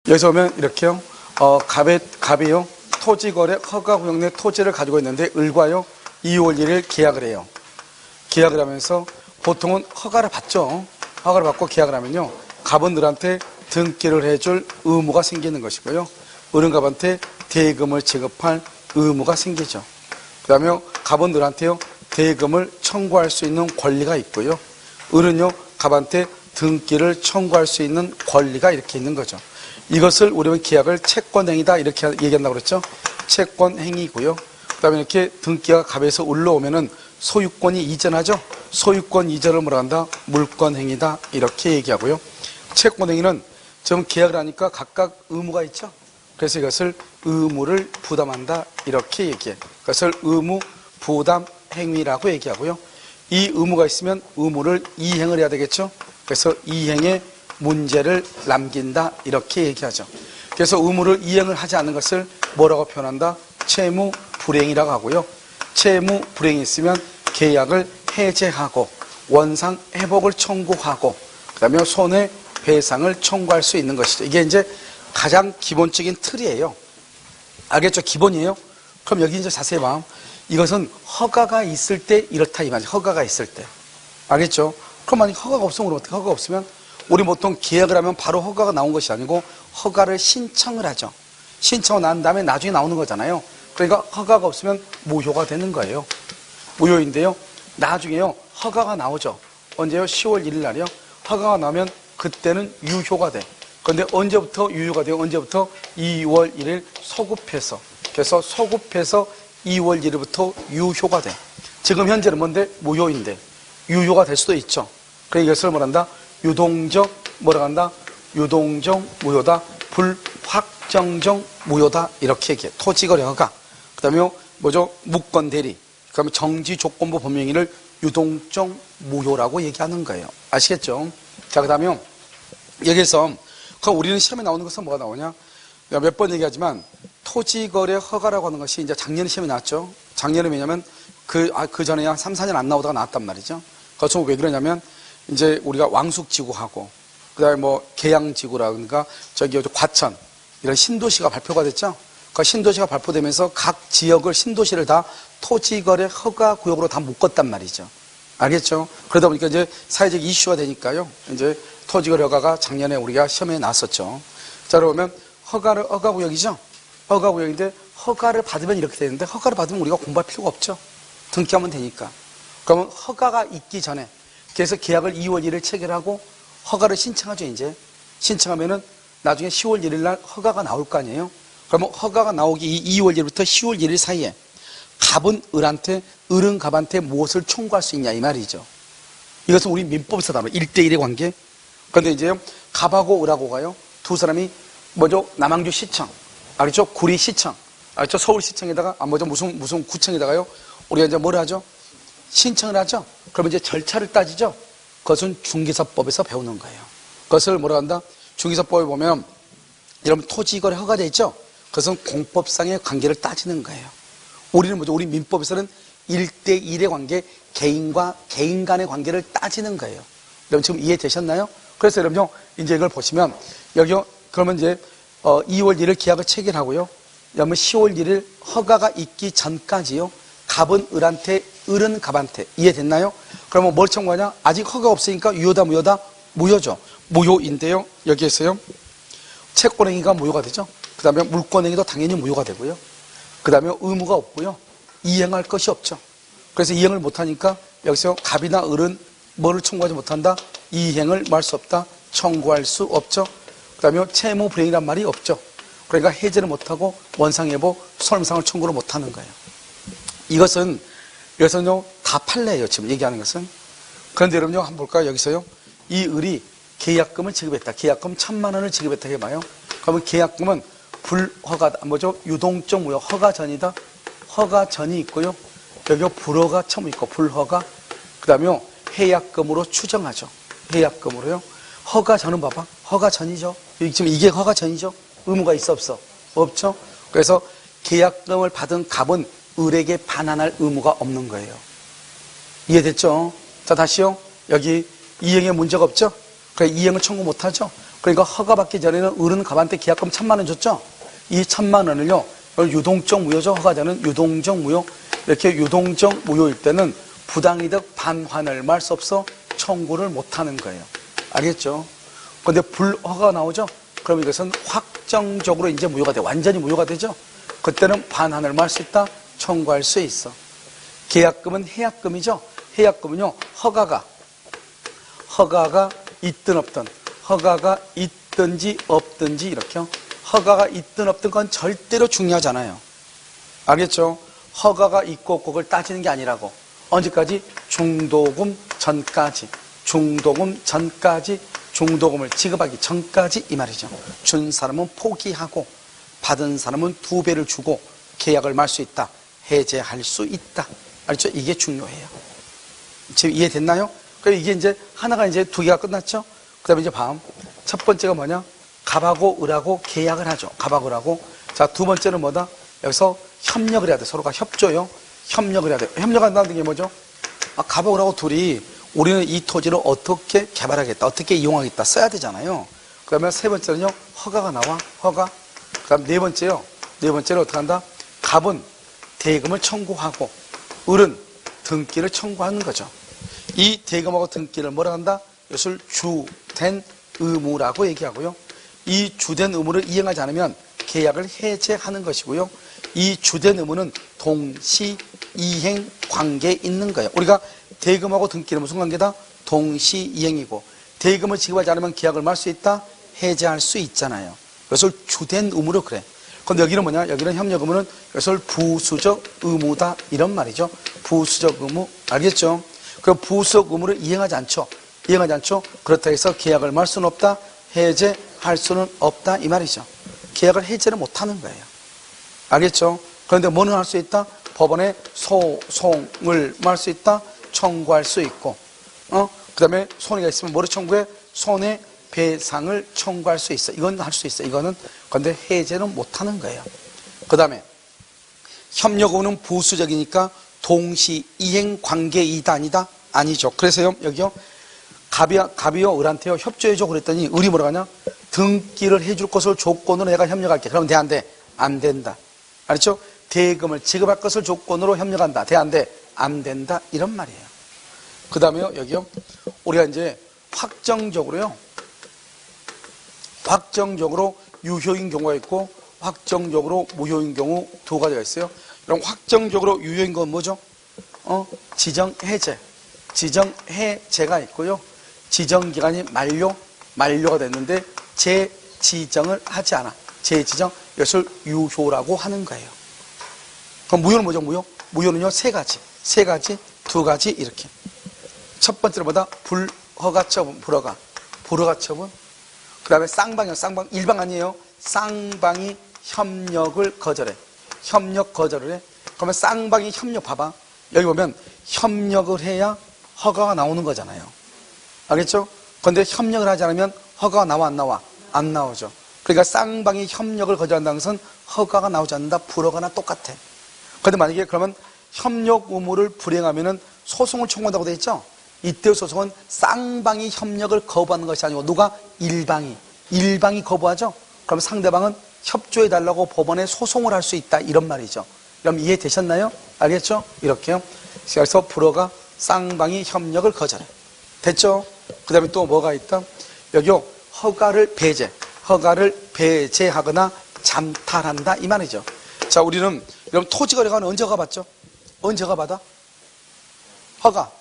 여기서 보면 이렇게요. 갑이요. 토지거래 허가구역 내 토지를 가지고 있는데 을과요. 2월 1일 계약을 해요. 계약을 하면서 보통은 허가를 받죠. 허가를 받고 계약을 하면요. 갑은 을한테 등기를 해줄 의무가 생기는 것이고요. 을은 갑한테 대금을 지급할 의무가 생기죠. 그 다음에 갑은 을한테요. 대금을 청구할 수 있는 권리가 있고요. 을은요. 갑한테 등기를 청구할 수 있는 권리가 이렇게 있는 거죠. 이것을 우리는 계약을 채권행위다 이렇게 얘기한다고 그랬죠. 채권행위고요. 그 다음에 이렇게 등기가 갑에서 올라오면은 소유권이 이전하죠. 소유권 이전을 뭐라 한다? 물권행위다 이렇게 얘기하고요. 채권행위는 지금 계약을 하니까 각각 의무가 있죠. 그래서 이것을 의무를 부담한다 이렇게 얘기해. 그것을 의무 부담 행위라고 얘기하고요. 이 의무가 있으면 의무를 이행을 해야 되겠죠. 그래서 이행에 문제를 남긴다 이렇게 얘기하죠. 그래서 의무를 이행을 하지 않는 것을 뭐라고 표현한다? 채무 불이행이라고 하고요. 채무 불이행이 있으면 계약을 해제하고 원상 회복을 청구하고 그다음에 손해배상을 청구할 수 있는 것이죠. 이게 이제 가장 기본적인 틀이에요. 알겠죠? 기본이에요. 그럼 여기 이제 자세히 봐. 이것은 허가가 있을 때 이렇다 이 말이죠. 허가가 있을 때. 알겠죠? 그럼 만약 허가가 없으면 어떻게? 허가가 없으면 우리 보통 계약을 하면 바로 허가가 나온 것이 아니고 허가를 신청을 하죠. 신청을 난 다음에 나중에 나오는 거잖아요. 그러니까 허가가 없으면 무효가 되는 거예요. 무효인데요. 나중에요. 허가가 나오죠. 언제요? 10월 1일 날이요. 허가가 나오면 그때는 유효가 돼. 그런데 언제부터 유효가 돼요? 언제부터? 2월 1일 소급해서. 그래서 소급해서 2월 1일부터 유효가 돼. 지금 현재는 뭔데? 무효인데. 유효가 될 수도 있죠. 그래서 이것을 뭐란다? 유동적 뭐라 한다? 유동적 무효다. 불확정적 무효다. 이렇게 얘기해. 토지거래 허가. 그 다음에 뭐죠? 무권대리. 그 다음에 정지조건부 법령행위를 유동적 무효라고 얘기하는 거예요. 아시겠죠? 자, 그 다음에 여기서 우리는 시험에 나오는 것은 뭐가 나오냐? 몇 번 얘기하지만 토지거래 허가라고 하는 것이 이제 작년에 시험에 나왔죠. 작년에 왜냐면 그 전에 한 3, 4년 안 나오다가 나왔단 말이죠. 그것은 왜 그러냐면 이제 우리가 왕숙지구하고 그 다음에 뭐 계양지구라든가 저기 과천 이런 신도시가 발표가 됐죠. 그 신도시가 발표되면서 각 지역을 신도시를 다 토지거래 허가구역으로 다 묶었단 말이죠. 알겠죠? 그러다 보니까 이제 사회적 이슈가 되니까요. 이제 토지거래 허가가 작년에 우리가 시험에 나왔었죠. 자, 그러면 허가구역이죠. 허가구역인데 허가를 받으면 이렇게 되는데 허가를 받으면 우리가 공부할 필요가 없죠. 등기하면 되니까. 그러면 허가가 있기 전에 그래서 계약을 2월 1일 체결하고 허가를 신청하죠. 이제 신청하면은 나중에 10월 1일 날 허가가 나올 거 아니에요. 그러면 허가가 나오기 2월 1일부터 10월 1일 사이에 갑은 을한테 을은 갑한테 무엇을 청구할 수 있냐 이 말이죠. 이것은 우리 민법에서 나와요. 1대1의 관계. 그런데 이제 갑하고 을하고가요. 두 사람이 뭐죠? 남양주시청, 알겠죠? 구리시청, 알겠죠? 서울시청에다가 무슨 구청에다가요. 우리가 이제 뭘 하죠? 신청을 하죠. 그러면 이제 절차를 따지죠. 그것은 중개사법에서 배우는 거예요. 그것을 뭐라 한다? 중개사법에 보면 여러분 토지거래 허가돼 있죠. 그것은 공법상의 관계를 따지는 거예요. 우리는 뭐죠? 우리 민법에서는 1대1의 관계, 개인과 개인 간의 관계를 따지는 거예요. 여러분 지금 이해되셨나요? 그래서 여러분요, 이제 이걸 보시면 여기요. 그러면 이제 2월 1일 계약을 체결하고요. 그러면 10월 1일 허가가 있기 전까지요. 갑은 을한테, 을은 갑한테. 이해됐나요? 그러면 뭘 청구하냐? 아직 허가가 없으니까 유효다, 무효다? 무효죠. 무효인데요. 여기에서요. 채권행위가 무효가 되죠. 그 다음에 물권행위도 당연히 무효가 되고요. 그 다음에 의무가 없고요. 이행할 것이 없죠. 그래서 이행을 못하니까 여기서 갑이나 을은 뭐를 청구하지 못한다? 이행을 할 수 없다. 청구할 수 없죠. 그 다음에 채무 불이행이란 말이 없죠. 그러니까 해제를 못하고 원상회복, 손해배상을 청구를 못하는 거예요. 이것은 여기서는요 다 판례예요. 지금 얘기하는 것은. 그런데 여러분요 한번 볼까요? 여기서요 이 을이 계약금을 지급했다. 계약금 1,000만 원을 지급했다 해봐요. 그러면 계약금은 불허가 뭐죠? 유동적 무효 허가 전이다. 허가 전이 있고요. 여기 불허가 처음 있고 불허가 그 다음에 해약금으로 추정하죠. 해약금으로요. 허가 전은 봐봐. 허가 전이죠. 지금 이게 허가 전이죠. 의무가 있어 없어? 없죠. 그래서 계약금을 받은 갑은 을에게 반환할 의무가 없는 거예요. 이해됐죠? 자, 다시요. 여기 이행에 문제가 없죠? 그러니까 이행을 청구 못하죠. 그러니까 허가받기 전에는 을은 갑한테 계약금 1,000만 원 줬죠. 이 1,000만 원을요, 유동적 무효죠. 허가자는 유동적 무효. 이렇게 유동적 무효일 때는 부당이득 반환을 말 수 없어 청구를 못하는 거예요. 알겠죠? 근데 불허가 나오죠? 그럼 이것은 확정적으로 이제 무효가 돼. 완전히 무효가 되죠? 그때는 반환을 말 수 있다. 청구할 수 있어. 계약금은 해약금이죠? 해약금은요, 허가가 있든 없든, 허가가 있든지 없든지 이렇게요. 허가가 있든 없든 건 절대로 중요하잖아요. 알겠죠? 허가가 있고 없고 그걸 따지는 게 아니라고. 언제까지? 중도금 전까지. 중도금 전까지, 중도금을 지급하기 전까지 이 말이죠. 준 사람은 포기하고 받은 사람은 2배를 주고 계약을 말 수 있다. 해제할 수 있다. 알죠? 이게 중요해요. 지금 이해됐나요? 그럼 이게 이제 하나가 이제 2개가 끝났죠? 그 다음에 이제 첫 번째가 뭐냐? 갑하고 을하고 계약을 하죠. 갑하고 을하고. 자, 2번째는 뭐다? 여기서 협력을 해야 돼. 서로가 협조요. 협력을 해야 돼. 협력한다는 게 뭐죠? 갑하고 을하고 둘이 우리는 이 토지를 어떻게 개발하겠다, 어떻게 이용하겠다 써야 되잖아요. 그 다음에 3번째는요, 허가가 나와. 허가. 그 다음 4번째요. 4번째는 어떻게 한다? 갑은 대금을 청구하고 을은 등기를 청구하는 거죠. 이 대금하고 등기를 뭐라 한다? 이것을 주된 의무라고 얘기하고요. 이 주된 의무를 이행하지 않으면 계약을 해제하는 것이고요. 이 주된 의무는 동시 이행 관계에 있는 거예요. 우리가 대금하고 등기는 무슨 관계다? 동시 이행이고, 대금을 지급하지 않으면 계약을 말 수 있다? 해제할 수 있잖아요. 그것을 주된 의무로 그래. 근데 여기는 뭐냐? 여기는 협력 의무는 이것을 부수적 의무다 이런 말이죠. 부수적 의무. 알겠죠? 그 부수적 의무를 이행하지 않죠. 이행하지 않죠. 그렇다 해서 계약을 말 수는 없다. 해제할 수는 없다 이 말이죠. 계약을 해제를 못하는 거예요. 알겠죠? 그런데 뭐는 할 수 있다? 법원에 소송을 말 수 있다. 청구할 수 있고, 그 다음에 손해가 있으면 뭐를 청구해? 손해배상을 청구할 수 있어. 이건 할 수 있어. 이거는. 근데 해제는 못하는 거예요. 그 다음에 협력의무는 부수적이니까 동시 이행 관계이다 아니다? 아니죠. 그래서요, 여기요, 갑이요 을한테요 협조해줘 그랬더니 을이 뭐라고 하냐? 등기를 해줄 것을 조건으로 내가 협력할게. 그러면 돼 안 돼? 안 된다. 알았죠? 대금을 지급할 것을 조건으로 협력한다. 돼 안 돼? 안 된다. 이런 말이에요. 그 다음에요, 여기요, 우리가 이제 확정적으로 유효인 경우가 있고 확정적으로 무효인 경우 2가지가 있어요. 그럼 확정적으로 유효인 건 뭐죠? 지정해제가 있고요. 지정기간이 만료가 됐는데 재지정을 하지 않아. 재지정, 이것을 유효라고 하는 거예요. 그럼 무효는 뭐죠? 무효는요, 3가지, 2가지 이렇게. 첫 번째는 뭐다? 불허가 처분, 불허가 처분. 그 다음에 쌍방이요, 쌍방. 일방 아니에요. 쌍방이 협력을 거절해. 협력 거절을 해. 그러면 쌍방이 협력, 봐봐. 여기 보면 협력을 해야 허가가 나오는 거잖아요. 알겠죠? 그런데 협력을 하지 않으면 허가가 나와, 안 나와? 안 나오죠. 그러니까 쌍방이 협력을 거절한다는 것은 허가가 나오지 않는다. 불허가나 똑같아. 그런데 만약에 그러면 협력 의무를 불이행하면은 소송을 청구한다고 돼 있죠? 이때 소송은 쌍방이 협력을 거부하는 것이 아니고 누가? 일방이 거부하죠? 그럼 상대방은 협조해달라고 법원에 소송을 할 수 있다 이런 말이죠. 그럼 이해되셨나요? 알겠죠? 이렇게요. 그래서 불허가 쌍방이 협력을 거절해. 됐죠? 그 다음에 또 뭐가 있다? 여기요, 허가를 배제하거나 잠탈한다 이 말이죠. 자, 우리는 여러분 토지거래가는 언제 가봤죠? 언제 가받아? 허가.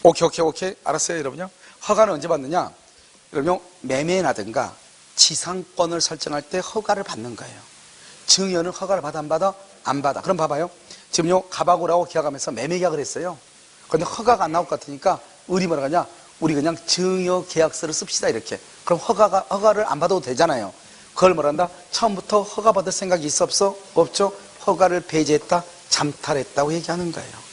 오케이. 알았어요, 여러분요. 허가는 언제 받느냐? 여러분, 매매나든가 지상권을 설정할 때 허가를 받는 거예요. 증여는 허가를 받아, 안 받아? 안 받아. 그럼 봐봐요. 지금요, 갑하고라고 계약하면서 매매 계약을 했어요. 그런데 허가가 안 나올 것 같으니까 을이 뭐라 하냐? 우리 그냥 증여 계약서를 씁시다, 이렇게. 그럼 허가를 안 받아도 되잖아요. 그걸 뭐라 한다? 처음부터 허가 받을 생각이 있어, 없어? 없죠? 허가를 배제했다, 잠탈했다고 얘기하는 거예요.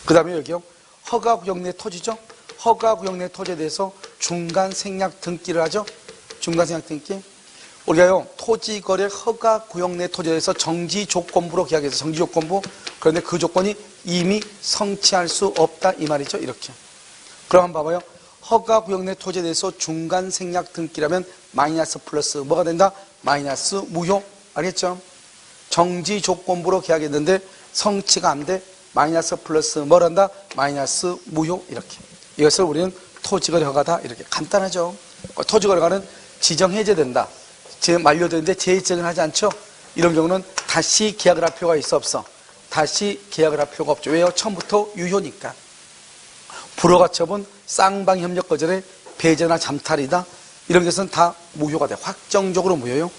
그 다음에 여기요, 허가구역 내 토지죠? 허가구역 내 토지에 대해서 중간생략 등기를 하죠? 중간생략 등기. 우리가요, 토지거래 허가구역 내 토지에 대해서 정지조건부로 계약해서 정지조건부. 그런데 그 조건이 이미 성취할 수 없다 이 말이죠. 이렇게. 그럼 한번 봐봐요. 허가 구역 내 토지에 대해서 중간 생략 등기라면 마이너스 플러스 뭐가 된다? 마이너스 무효. 알겠죠? 정지 조건부로 계약했는데 성취가 안 돼. 마이너스 플러스 뭘 한다? 마이너스 무효. 이렇게. 이것을 우리는 토지거래 허가다. 이렇게 간단하죠. 토지거래 허가는 지정 해제된다. 만료되는데 재지정을 하지 않죠? 이런 경우는 다시 계약을 할 필요가 있어 없어? 다시 계약을 할 필요가 없죠. 왜요? 처음부터 유효니까. 불허가처분, 쌍방협력 거절의 배제나 잠탈이다. 이런 것은 다 무효가 돼. 확정적으로 무효요.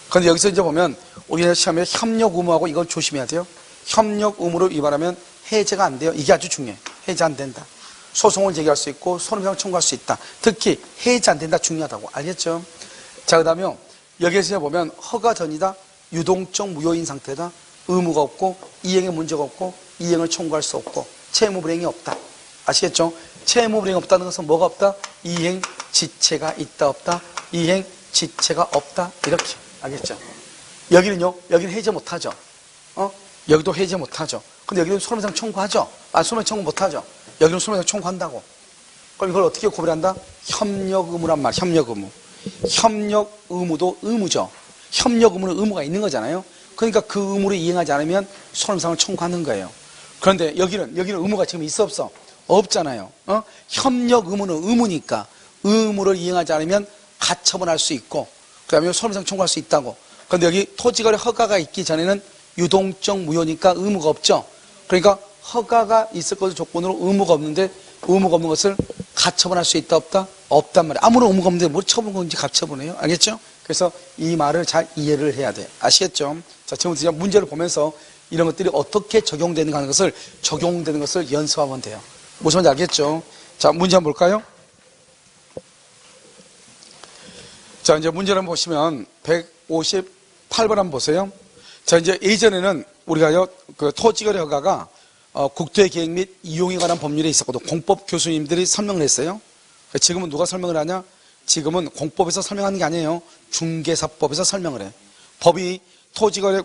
그런데 여기서 이제 보면 우리나라 시험에 협력 의무하고 이걸 조심해야 돼요. 협력 의무를 위반하면 해제가 안 돼요. 이게 아주 중요해. 해제 안 된다. 소송을 제기할 수 있고 손해배상 청구할 수 있다. 특히 해제 안 된다 중요하다고. 알겠죠? 자, 그 다음에 여기에서 보면 허가 전이다. 유동적 무효인 상태다. 의무가 없고 이행에 문제가 없고 이행을 청구할 수 없고 채무 불이행이 없다. 아시겠죠? 채무 불이행이 없다는 것은 뭐가 없다? 이행 지체가 있다 없다? 이행 지체가 없다. 이렇게. 알겠죠? 여기는요. 여기는 해제 못하죠. 여기도 해제 못하죠. 근데 여기는 손해배상 청구하죠. 손해배상 청구 못하죠. 여기는 손해배상 청구한다고. 그럼 이걸 어떻게 구별한다? 협력 의무란 말. 협력 의무. 협력 의무도 의무죠. 협력 의무는 의무가 있는 거잖아요. 그러니까 그 의무를 이행하지 않으면 손해배상을 청구하는 거예요. 그런데 여기는 의무가 지금 있어 없어? 없잖아요. 협력 의무는 의무니까 의무를 이행하지 않으면 가처분할 수 있고 그 다음에 손해배상 청구할 수 있다고. 그런데 여기 토지거래 허가가 있기 전에는 유동적 무효니까 의무가 없죠. 그러니까 허가가 있을 것을 조건으로 의무가 없는데 의무가 없는 것을 가처분할 수 있다 없다? 없단 말이에요. 아무런 의무가 없는데 뭘 처분 건지 가처분해요. 알겠죠? 그래서 이 말을 잘 이해를 해야 돼. 아시겠죠? 자, 지금부터 문제를 보면서 이런 것들이 어떻게 적용되는가 하는 것을 적용되는 것을 연습하면 돼요. 무슨 말인지 알겠죠? 자, 문제 한번 볼까요? 자, 이제 문제를 한번 보시면 158번 한번 보세요. 자, 이제 예전에는 우리가요, 그 토지거래 허가가 국토계획 및 이용에 관한 법률에 있었거든. 공법 교수님들이 설명을 했어요. 지금은 누가 설명을 하냐? 지금은 공법에서 설명하는 게 아니에요. 중개사법에서 설명을 해. 법이 토지거래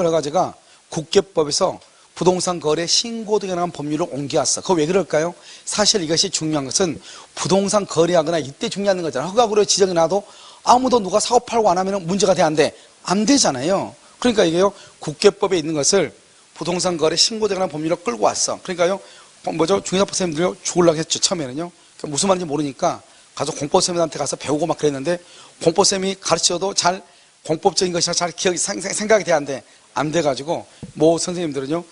허가제가 국계법에서 부동산 거래 신고 등에 관한 법률을 옮겨왔어. 그거 왜 그럴까요? 사실 이것이 중요한 것은 부동산 거래하거나 이때 중요한 거잖아. 허가구로 지정이 나도 아무도 누가 사고 팔고 안 하면 문제가 돼 안 돼? 안 되잖아요. 그러니까 이게요, 국계법에 있는 것을 부동산 거래 신고 등에 관한 법률로 끌고 왔어. 그러니까요, 중개사법 선생님들이 죽으려고 했죠, 처음에는요. 그러니까 무슨 말인지 모르니까 가서 공법 선생님한테 가서 배우고 막 그랬는데 공법 선생님이 가르쳐도 잘 공법적인 것이 잘 기억이 생각이 돼 안 돼? 안 돼가지고 모 선생님들은요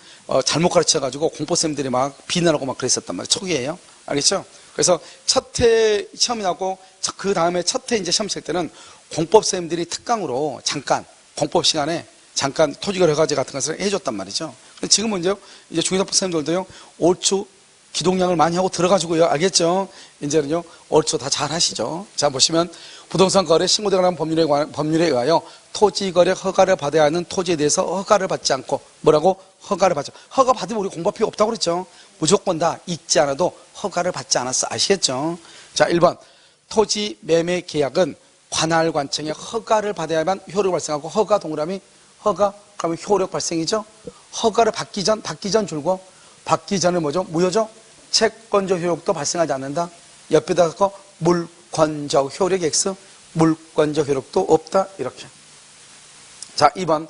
잘못 가르쳐가지고 공법 선생님들이 막 비난하고 막 그랬었단 말이에요. 초기에요. 알겠죠? 그래서 첫 해 시험이 나고 그 다음에 첫 해 이제 시험 칠 때는 공법 선생님들이 특강으로 잠깐 공법 시간에 잠깐 토지거래 허가제 같은 것을 해줬단 말이죠. 지금은 이제 중개사법 선생님들도요 옳추 기동량을 많이 하고 들어가지고요. 알겠죠? 이제는요, 옳죠. 다 잘 하시죠. 자, 보시면, 부동산 거래 신고에 관한 법률에 의하여 토지거래 허가를 받아야 하는 토지에 대해서 허가를 받지 않고, 뭐라고? 허가를 받죠. 허가 받으면 우리 공부할 필요 없다고 그랬죠. 무조건 다 읽지 않아도 허가를 받지 않았어. 아시겠죠? 자, 1번. 토지 매매 계약은 관할 관청에 허가를 받아야만 효력이 발생하고, 허가 동그라미, 허가, 그러면 효력 발생이죠? 허가를 받기 전 줄고, 받기 전에 뭐죠? 무효죠? 채권적 효력도 발생하지 않는다. 옆에다가 물권적 효력 X, 물권적 효력도 없다. 이렇게. 자, 2번.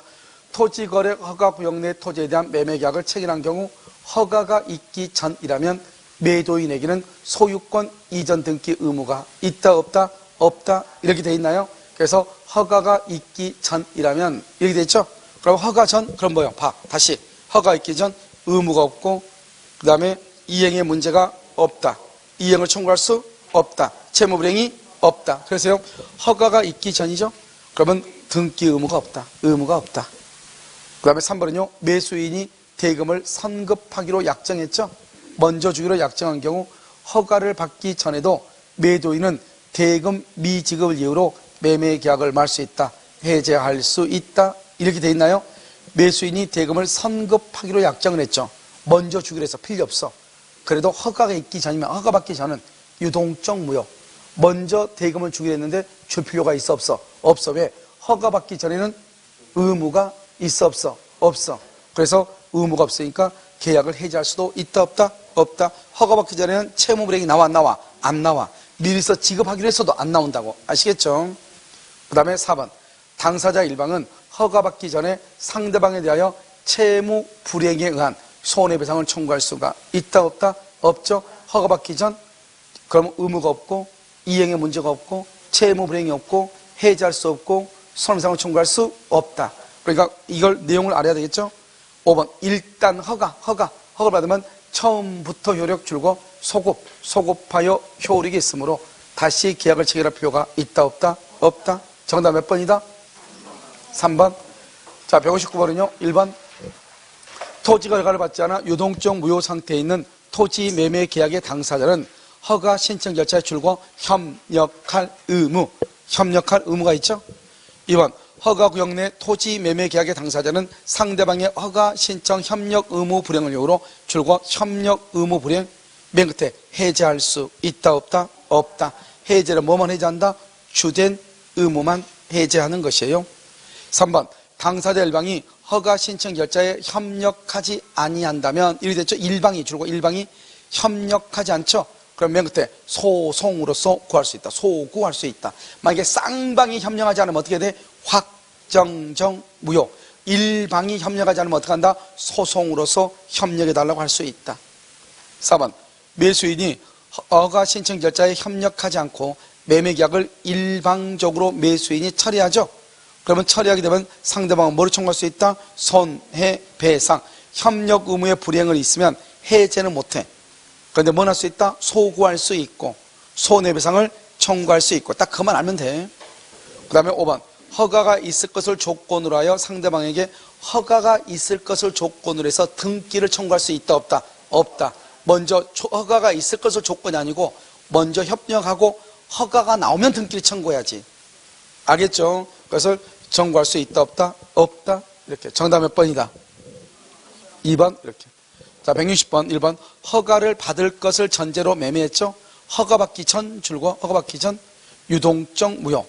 토지거래 허가구역 내 토지에 대한 매매계약을 체결한 경우 허가가 있기 전이라면 매도인에게는 소유권 이전 등기 의무가 있다 없다? 없다. 이렇게 돼 있나요? 그래서 허가가 있기 전이라면 이렇게 돼 있죠? 그럼 허가 전, 그럼 뭐요? 다시. 허가 있기 전 의무가 없고 그 다음에 이행에 문제가 없다. 이행을 청구할 수 없다. 채무불이행이 없다. 그래서요, 허가가 있기 전이죠. 그러면 등기 의무가 없다. 의무가 없다. 그 다음에 3번은요, 매수인이 대금을 선급하기로 약정했죠. 먼저 주기로 약정한 경우 허가를 받기 전에도 매도인은 대금 미지급을 이유로 매매 계약을 말 수 있다. 해제할 수 있다. 이렇게 돼 있나요? 매수인이 대금을 선급하기로 약정을 했죠. 먼저 주기로 해서 필요 없어. 그래도 허가가 있기 전이면 허가 받기 전은 유동적 무효. 먼저 대금을 주기로 했는데 줄 필요가 있어 없어? 없어. 왜? 허가 받기 전에는 의무가 있어 없어? 없어. 그래서 의무가 없으니까 계약을 해지할 수도 있다 없다? 없다. 허가받기 전에는 채무불이행이 나와 안 나와? 안 나와. 미리서 지급하기로 했어도 안 나온다고. 아시겠죠? 그 다음에 4번. 당사자 일방은 허가받기 전에 상대방에 대하여 채무불이행에 의한 손해배상을 청구할 수가 있다 없다? 없죠. 허가받기 전 그럼 의무가 없고 이행의 문제가 없고 채무불이행이 없고 해지할 수 없고 손해배상을 청구할 수 없다. 그러니까 이걸 내용을 알아야 되겠죠. 5번. 일단 허가를 받으면 처음부터 효력 줄고 소급하여 효력이 있으므로 다시 계약을 체결할 필요가 있다 없다? 없다. 정답 몇 번이다? 3번. 자, 159번은요. 1번. 토지가 허가를 받지 않아 유동적 무효 상태에 있는 토지 매매 계약의 당사자는 허가 신청 절차에 줄고 협력할 의무가 있죠. 2번. 허가 구역 내 토지 매매 계약의 당사자는 상대방의 허가 신청 협력 의무 불행을 이유로 줄고 협력 의무 불행 맨 끝에 해제할 수 있다 없다? 없다. 해제는 뭐만 해제한다? 주된 의무만 해제하는 것이에요. 3번. 당사자 일방이 허가 신청 절차에 협력하지 아니한다면 이렇게 됐죠. 일방이 줄고 일방이 협력하지 않죠. 그럼 맨 끝에 소송으로서 구할 수 있다. 소구할 수 있다. 만약에 쌍방이 협력하지 않으면 어떻게 돼? 확정정 무효. 일방이 협력하지 않으면 어떻게 한다? 소송으로서 협력해달라고 할 수 있다. 4번. 매수인이 허가 신청 절차에 협력하지 않고 매매계약을 일방적으로 매수인이 처리하죠. 그러면 처리하게 되면 상대방은 뭐를 청구할 수 있다? 손해배상. 협력 의무의 불이행을 있으면 해제는 못해. 그런데 뭘 할 수 있다? 소구할 수 있고 손해배상을 청구할 수 있고 딱 그만 알면 돼. 그 다음에 5번. 허가가 있을 것을 조건으로 하여 상대방에게 허가가 있을 것을 조건으로 해서 등기를 청구할 수 있다 없다? 없다. 먼저 허가가 있을 것을 조건이 아니고 먼저 협력하고 허가가 나오면 등기를 청구해야지. 알겠죠? 그것을 청구할 수 있다 없다? 없다. 이렇게. 정답 몇 번이다? 2번. 이렇게. 자, 160번 1번. 허가를 받을 것을 전제로 매매했죠. 허가받기 전 줄고 허가받기 전 유동적 무효.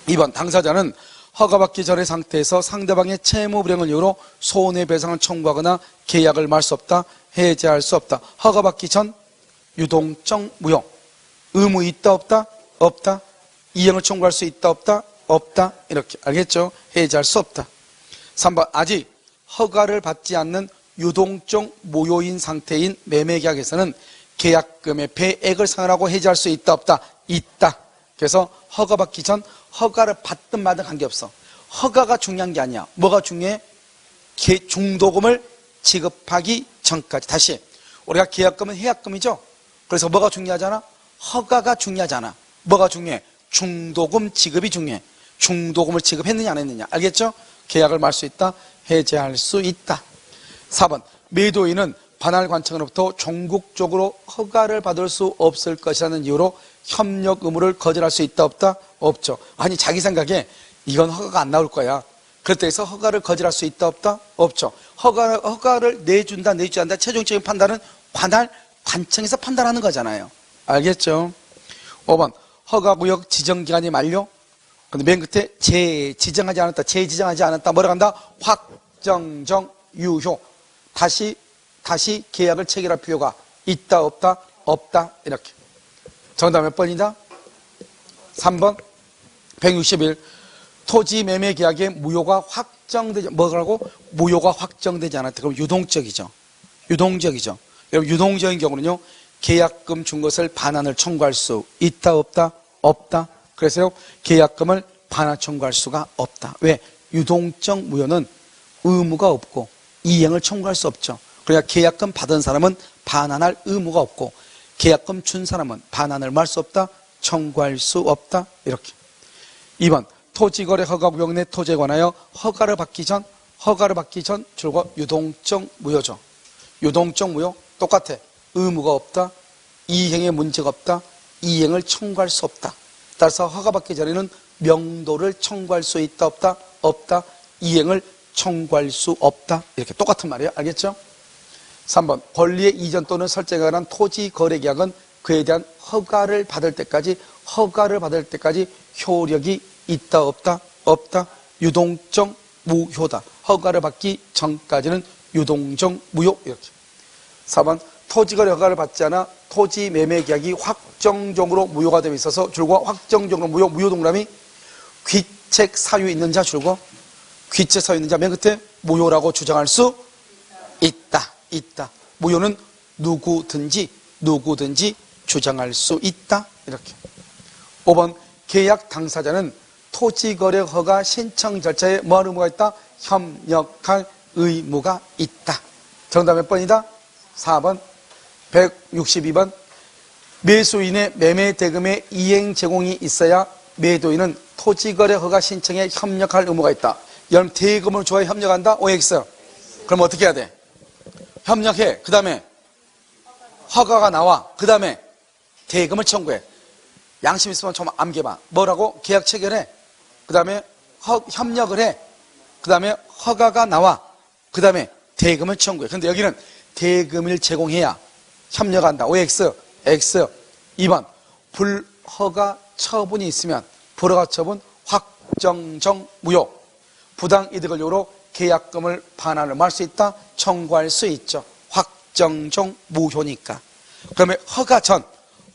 2번. 당사자는 허가받기 전의 상태에서 상대방의 채무불이행을 이유로 손해배상을 청구하거나 계약을 말 수 없다. 해제할 수 없다. 허가받기 전 유동적 무효. 의무 있다 없다? 없다. 이행을 청구할 수 있다 없다? 없다. 이렇게. 알겠죠? 해제할 수 없다. 3번. 아직 허가를 받지 않는 유동적 무효인 상태인 매매계약에서는 계약금의 배액을 상환하고 해제할 수 있다 없다? 있다. 그래서 허가받기 전 허가를 받든 말든 관계없어. 허가가 중요한 게 아니야. 뭐가 중요해? 중도금을 지급하기 전까지. 다시 우리가 계약금은 해약금이죠. 그래서 뭐가 중요하잖아? 허가가 중요하잖아. 뭐가 중요해? 중도금 지급이 중요해. 중도금을 지급했느냐 안 했느냐. 알겠죠? 계약을 말 수 있다. 해제할 수 있다. 4번. 매도인은 반할 관청으로부터 종국적으로 허가를 받을 수 없을 것이라는 이유로 협력 의무를 거절할 수 있다 없다? 없죠. 아니 자기 생각에 이건 허가가 안 나올 거야. 그렇다 해서 허가를 거절할 수 있다 없다? 없죠. 허가를 내준다 내주지 않는다 최종적인 판단은 관청에서 판단하는 거잖아요. 알겠죠? 5번. 허가구역 지정기간이 만료. 근데 맨 끝에 재지정하지 않았다. 뭐라고 한다? 확정정 유효. 다시 계약을 체결할 필요가 있다 없다? 없다. 이렇게. 정답 몇 번이다? 3번. 161. 토지 매매 계약의 무효가 확정되지 무효가 확정되지 않았다. 그럼 유동적이죠. 여러분 유동적인 경우는요. 계약금 준 것을 반환을 청구할 수 있다 없다? 없다. 그래서요. 계약금을 반환 청구할 수가 없다. 왜? 유동적 무효는 의무가 없고 이행을 청구할 수 없죠. 그러니까 계약금 받은 사람은 반환할 의무가 없고 계약금 준 사람은 반환을 할 수 없다. 청구할 수 없다. 이렇게. 2번. 토지거래 허가구역 내 토지에 관하여 허가를 받기 전 줄곧 유동적 무효죠. 유동적 무효 똑같아. 의무가 없다. 이행에 문제가 없다. 이행을 청구할 수 없다. 따라서 허가받기 전에는 명도를 청구할 수 있다 없다? 없다. 이행을 청구할 수 없다. 이렇게 똑같은 말이에요. 알겠죠? 3번. 권리의 이전 또는 설정에 관한 토지 거래 계약은 그에 대한 허가를 받을 때까지 효력이 있다 없다? 없다. 유동적 무효다. 허가를 받기 전까지는 유동적 무효. 이렇게. 4번. 토지거래 허가를 받지 않아 토지 매매 계약이 확정적으로 무효가 되어 있어서 줄과 확정적으로 무효 동그라미 귀책 사유 있는 자 줄고 귀책 사유 있는 자 맨 끝에 무효라고 주장할 수 있다. 무효는 누구든지 주장할 수 있다. 이렇게. 5번 계약 당사자는 토지거래 허가 신청 절차에 뭐 할 의무가 있다? 협력할 의무가 있다. 정답 몇 번이다? 4번. 162번. 매수인의 매매 대금의 이행 제공이 있어야 매도인은 토지거래 허가 신청에 협력할 의무가 있다. 여러분 대금을 줘야 협력한다? OX. 그럼 어떻게 해야 돼? 협력해. 그 다음에 허가가 나와. 그 다음에 대금을 청구해. 양심 있으면 좀 암기해봐. 뭐라고? 계약 체결해. 그 다음에 협력을 해. 그 다음에 허가가 나와. 그 다음에 대금을 청구해. 근데 여기는 대금을 제공해야 협력한다. OX, X. 2번 불허가 처분이 있으면 불허가 처분 확정적 무효. 부당이득을 이유로 계약금을 반환을 할 수 있다. 청구할 수 있죠. 확정적 무효니까. 그러면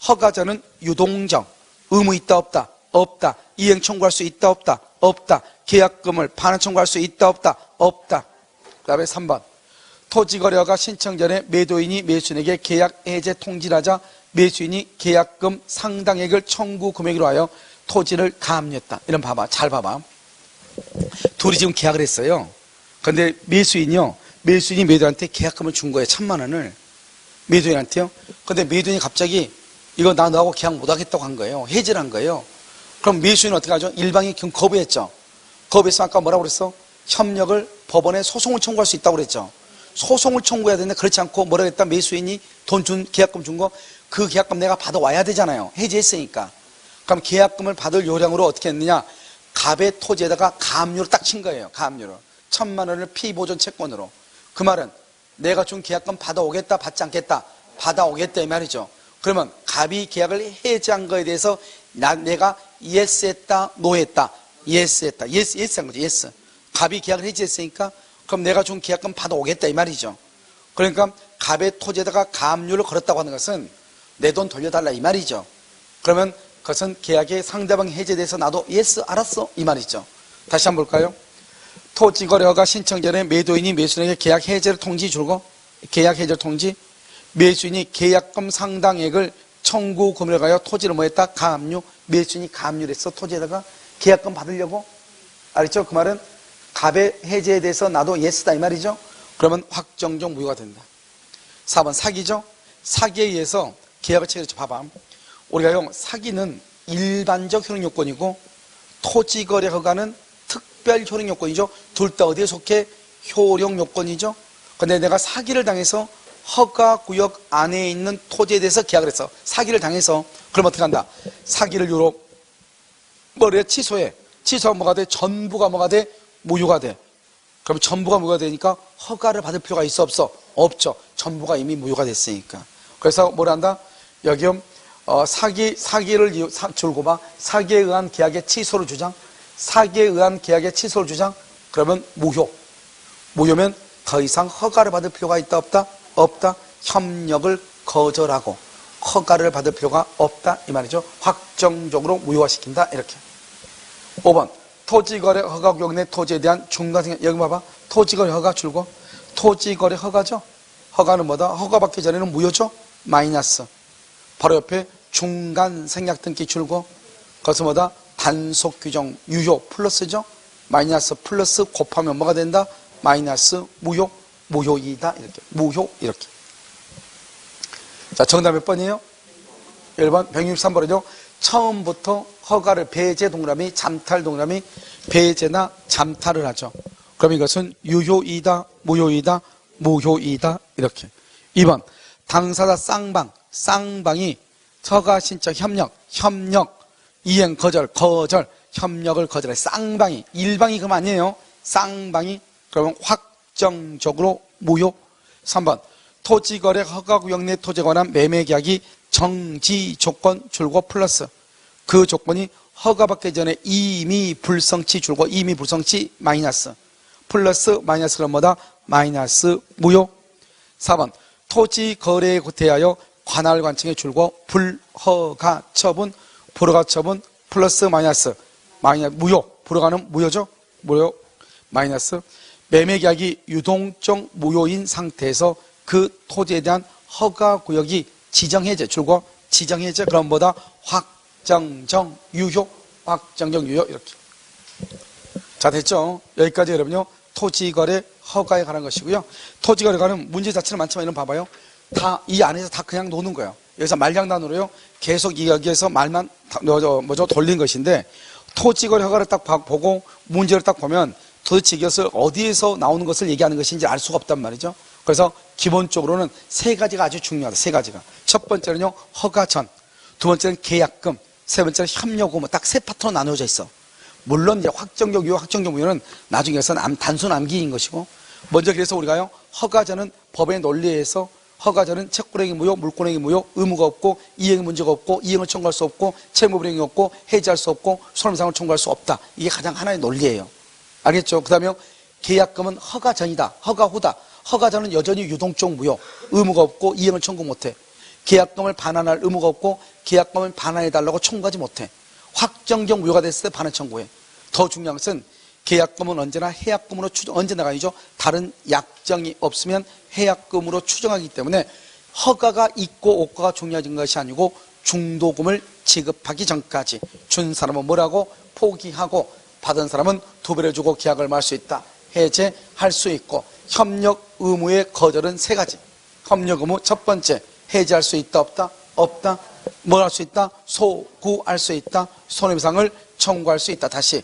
허가전은 유동적. 의무 있다 없다? 없다. 이행 청구할 수 있다 없다? 없다. 계약금을 반환 청구할 수 있다 없다? 없다. 그 다음에 3번 토지거래허가 신청 전에 매도인이 매수인에게 계약 해제 통지를 하자 매수인이 계약금 상당액을 청구 금액으로 하여 토지를 가압류했다. 이런 봐봐. 잘 봐봐. 둘이 지금 계약을 했어요. 근데 매수인이 매도인한테 계약금을 준 거예요. 1,000만 원을 매도인한테요. 근데 매도인이 갑자기 이거 나 너하고 계약 못하겠다고 한 거예요. 해지를 한 거예요. 그럼 매수인은 어떻게 하죠? 일방이 거부했죠. 거부해서 아까 뭐라고 그랬어? 협력을 법원에 소송을 청구할 수 있다고 그랬죠. 소송을 청구해야 되는데 그렇지 않고 뭐라고 했다? 매수인이 계약금 준 거 그 계약금 내가 받아와야 되잖아요. 해지했으니까. 그럼 계약금을 받을 요량으로 어떻게 했느냐? 갑의 토지에다가 가압류를 딱 친 거예요. 가압류를. 1,000만 원을 피보존 채권으로. 그 말은 내가 준 계약금 받아오겠다, 받지 않겠다? 받아오겠다 이 말이죠. 그러면 갑이 계약을 해지한 거에 대해서 내가 yes 했다, no 했다? yes 했다. yes 한 거죠. yes. 갑이 계약을 해지했으니까 그럼 내가 준 계약금 받아오겠다 이 말이죠. 그러니까 갑의 토지에다가 가압류를 걸었다고 하는 것은 내 돈 돌려달라 이 말이죠. 그러면 그것은 계약의 상대방 해제돼서 나도 yes 알았어 이 말이죠. 다시 한번 볼까요? 토지거래허가 신청 전에 매도인이 매수인에게 계약 해제를 통지 주고 계약 해제를 통지 매수인이 계약금 상당액을 청구 금액을 가여 토지를 뭐했다? 가압류. 매수인이 가압류를 했어. 토지에다가 계약금 받으려고. 알겠죠? 그 말은 갑의 해제에 대해서 나도 예스다 이 말이죠. 그러면 확정적 무효가 된다. 4번 사기죠. 사기에 의해서 계약을 체결했죠. 봐봐. 우리가요 사기는 일반적 효력 요건이고 토지거래 허가는 특별 효력 요건이죠. 둘 다 어디에 속해? 효력 요건이죠. 근데 내가 사기를 당해서 허가구역 안에 있는 토지에 대해서 계약을 했어. 사기를 당해서. 그럼 어떻게 한다? 사기를 이유로 뭐래? 취소해. 취소하면 뭐가 돼? 전부가 뭐가 돼? 무효가 돼. 그럼 전부가 무효가 되니까 허가를 받을 필요가 있어 없어? 없죠. 전부가 이미 무효가 됐으니까. 그래서 뭘 한다? 여기 사기를 줄고 봐. 사기에 의한 계약의 취소를 주장. 사기에 의한 계약의 취소를 주장. 그러면 무효. 무효면 더 이상 허가를 받을 필요가 있다 없다? 없다. 협력을 거절하고 허가를 받을 필요가 없다 이 말이죠. 확정적으로 무효화시킨다 이렇게. 5번 토지거래 허가구역 내 토지에 대한 중간생각. 여기 봐봐. 토지거래 허가 줄고 토지거래 허가죠. 허가는 뭐다? 허가받기 전에는 무효죠. 마이너스. 바로 옆에 중간생략 등기 줄고 거기서 뭐다? 단속 규정 유효 플러스죠. 마이너스 플러스 곱하면 뭐가 된다? 마이너스 무효. 무효이다 이렇게. 무효 이렇게. 자 정답 몇 번이에요? 1번 163번이죠. 처음부터 허가를 배제 동그라미 잠탈 동그라미 배제나 잠탈을 하죠. 그럼 이것은 유효이다 무효이다 무효이다 이렇게. 2번 당사자 쌍방이 허가 신청 협력 이행 거절 협력을 거절해. 쌍방이 일방이 그럼 아니에요. 쌍방이 그러면 확정적으로 무효. 3번 토지거래 허가구역 내 토지에 관한 매매계약이 정지 조건 줄고 플러스 그 조건이 허가받기 전에 이미 불성치 줄고 이미 불성치 마이너스 플러스 마이너스 그럼 뭐다? 마이너스 무효. 4번 토지 거래에 대하여 관할 관청에 줄고 불허가 처분, 불허가 처분 플러스 마이너스 무효, 불허가는 무효죠. 무효 마이너스 매매 계약이 유동적 무효인 상태에서 그 토지에 대한 허가 구역이 지정해제 줄고 지정해제 그럼 뭐다? 확정정 유효, 확정정 유효 이렇게. 자 됐죠? 여기까지 여러분요 토지거래 허가에 관한 것이고요. 토지거래가는 문제 자체는 많지만 이런 봐봐요. 다 이 안에서 다 그냥 노는 거예요. 여기서 말장난으로요 계속 여기에서 말만 돌린 것인데 토지거래 허가를 딱 보고 문제를 딱 보면 도대체 이것을 어디에서 나오는 것을 얘기하는 것인지 알 수가 없단 말이죠. 그래서 기본적으로는 세 가지가 아주 중요하다. 세 가지가. 첫 번째는요 허가전, 두 번째는 계약금, 세 번째는 협력금. 딱 세 파트로 나누어져 있어. 물론 이제 확정적 유효, 확정적 무효는 나중에서 단순 암기인 것이고, 먼저 그래서 우리가요 허가전은 법의 논리에서 허가전은 채권행위 무효, 물권행위 무효, 의무가 없고 이행 문제가 없고 이행을 청구할 수 없고 채무불이행이 없고 해지할 수 없고 손해배상을 청구할 수 없다. 이게 가장 하나의 논리예요. 알겠죠? 그 다음에 계약금은 허가전이다, 허가 후다. 허가전은 여전히 유동적 무효, 의무가 없고 이행을 청구 못해. 계약금을 반환할 의무가 없고 계약금을 반환해달라고 청구하지 못해. 확정적 무효가 됐을 때 반환 청구해. 더 중요한 것은 계약금은 언제나 해약금으로 언제나가 아니죠. 다른 약정이 없으면 해약금으로 추정하기 때문에 허가가 있고 없고가 중요한 것이 아니고 중도금을 지급하기 전까지 준 사람은 뭐라고 포기하고 받은 사람은 두 배를 주고 계약을 말 수 있다. 해제할 수 있고 협력 의무의 거절은 세 가지. 협력 의무 첫 번째 해제할 수 있다 없다? 없다. 뭘 할 수 있다? 소구할 수 있다. 손해배상을 청구할 수 있다. 다시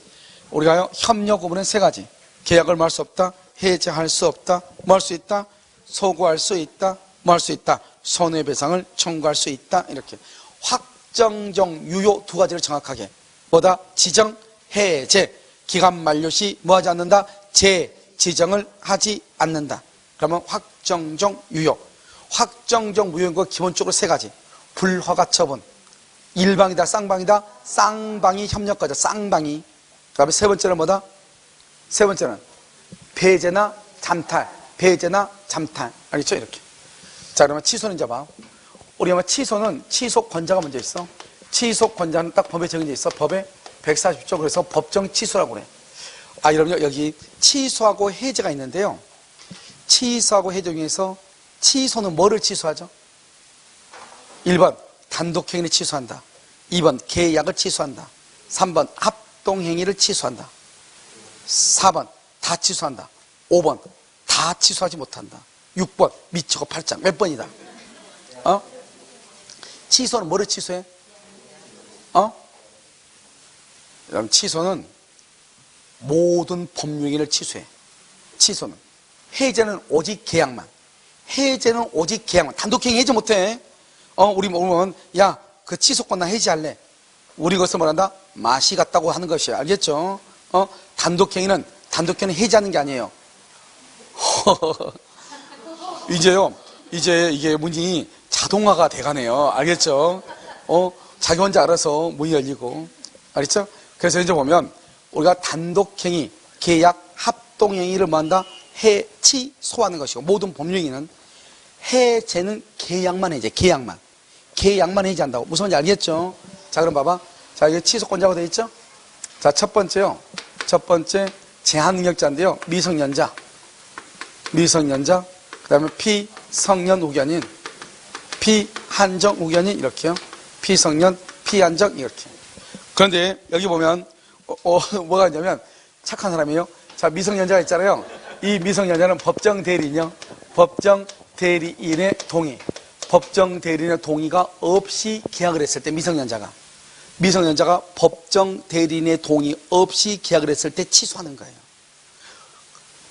우리가요 협력 의무는 세 가지. 계약을 말 수 없다. 해제할 수 없다. 뭐 할 수 있다? 소구할 수 있다. 뭐 할 수 있다? 손해배상을 청구할 수 있다. 이렇게 확정적 유효 두 가지를 정확하게 뭐다? 지정, 해제. 기간 만료 시 뭐 하지 않는다? 재지정을 하지 않는다. 그러면 확정적 유효. 확정적 무효인 거 기본적으로 세 가지. 불허가 처분. 일방이다, 쌍방이다. 쌍방이 협력가죠. 쌍방이. 그 다음에 세 번째는 뭐다? 세 번째는 배제나 잠탈. 배제나 잠탈. 알겠죠? 이렇게. 자, 그러면 취소는 이제 봐. 우리 아마 취소는 취소 권자가 먼저 있어. 취소 권자는 딱 법에 정해져 있어. 법에 140조. 그래서 법정 취소라고 그래. 아, 여러분 여기 취소하고 해제가 있는데요. 취소하고 해제 중에서 취소는 뭐를 취소하죠? 1번 단독행위를 취소한다. 2번 계약을 취소한다. 3번 합동행위를 취소한다. 4번 다 취소한다. 5번 다 취소하지 못한다. 6번 미치고 팔짱. 몇 번이다? 취소는 뭐를 취소해? 그럼 취소는 모든 법률행위를 취소해. 취소는. 해제는 오직 계약만. 해제는 오직 계약만. 단독행위 해제 못해. 우리 보면 야, 그 취소권 나 해제할래. 우리 것을 뭐란다? 맛이 같다고 하는 것이야. 알겠죠? 단독행위는 해제하는 게 아니에요. 이제 이게 문이 자동화가 돼가네요. 알겠죠? 자기 혼자 알아서 문이 열리고. 알겠죠? 그래서 이제 보면 우리가 단독행위, 계약, 합동행위를 뭐한다? 취소하는 것이고 모든 법률행위는 해제는 계약만 해제, 계약만. 계약만 해제한다고. 무슨 말인지 알겠죠? 자, 그럼 봐봐. 자, 이게 취소권자가 되어 있죠? 자, 첫 번째요. 첫 번째, 제한능력자인데요. 미성년자. 미성년자. 그 다음에 피성년 우견인. 피한정 우견인. 이렇게요. 피성년, 피한정. 이렇게. 그런데 여기 보면, 뭐가 있냐면, 착한 사람이에요. 자, 미성년자가 있잖아요. 이 미성년자는 법정 대리인요. 법정 대리인의 동의. 법정 대리인의 동의가 없이 계약을 했을 때 미성년자가 법정 대리인의 동의 없이 계약을 했을 때 취소하는 거예요.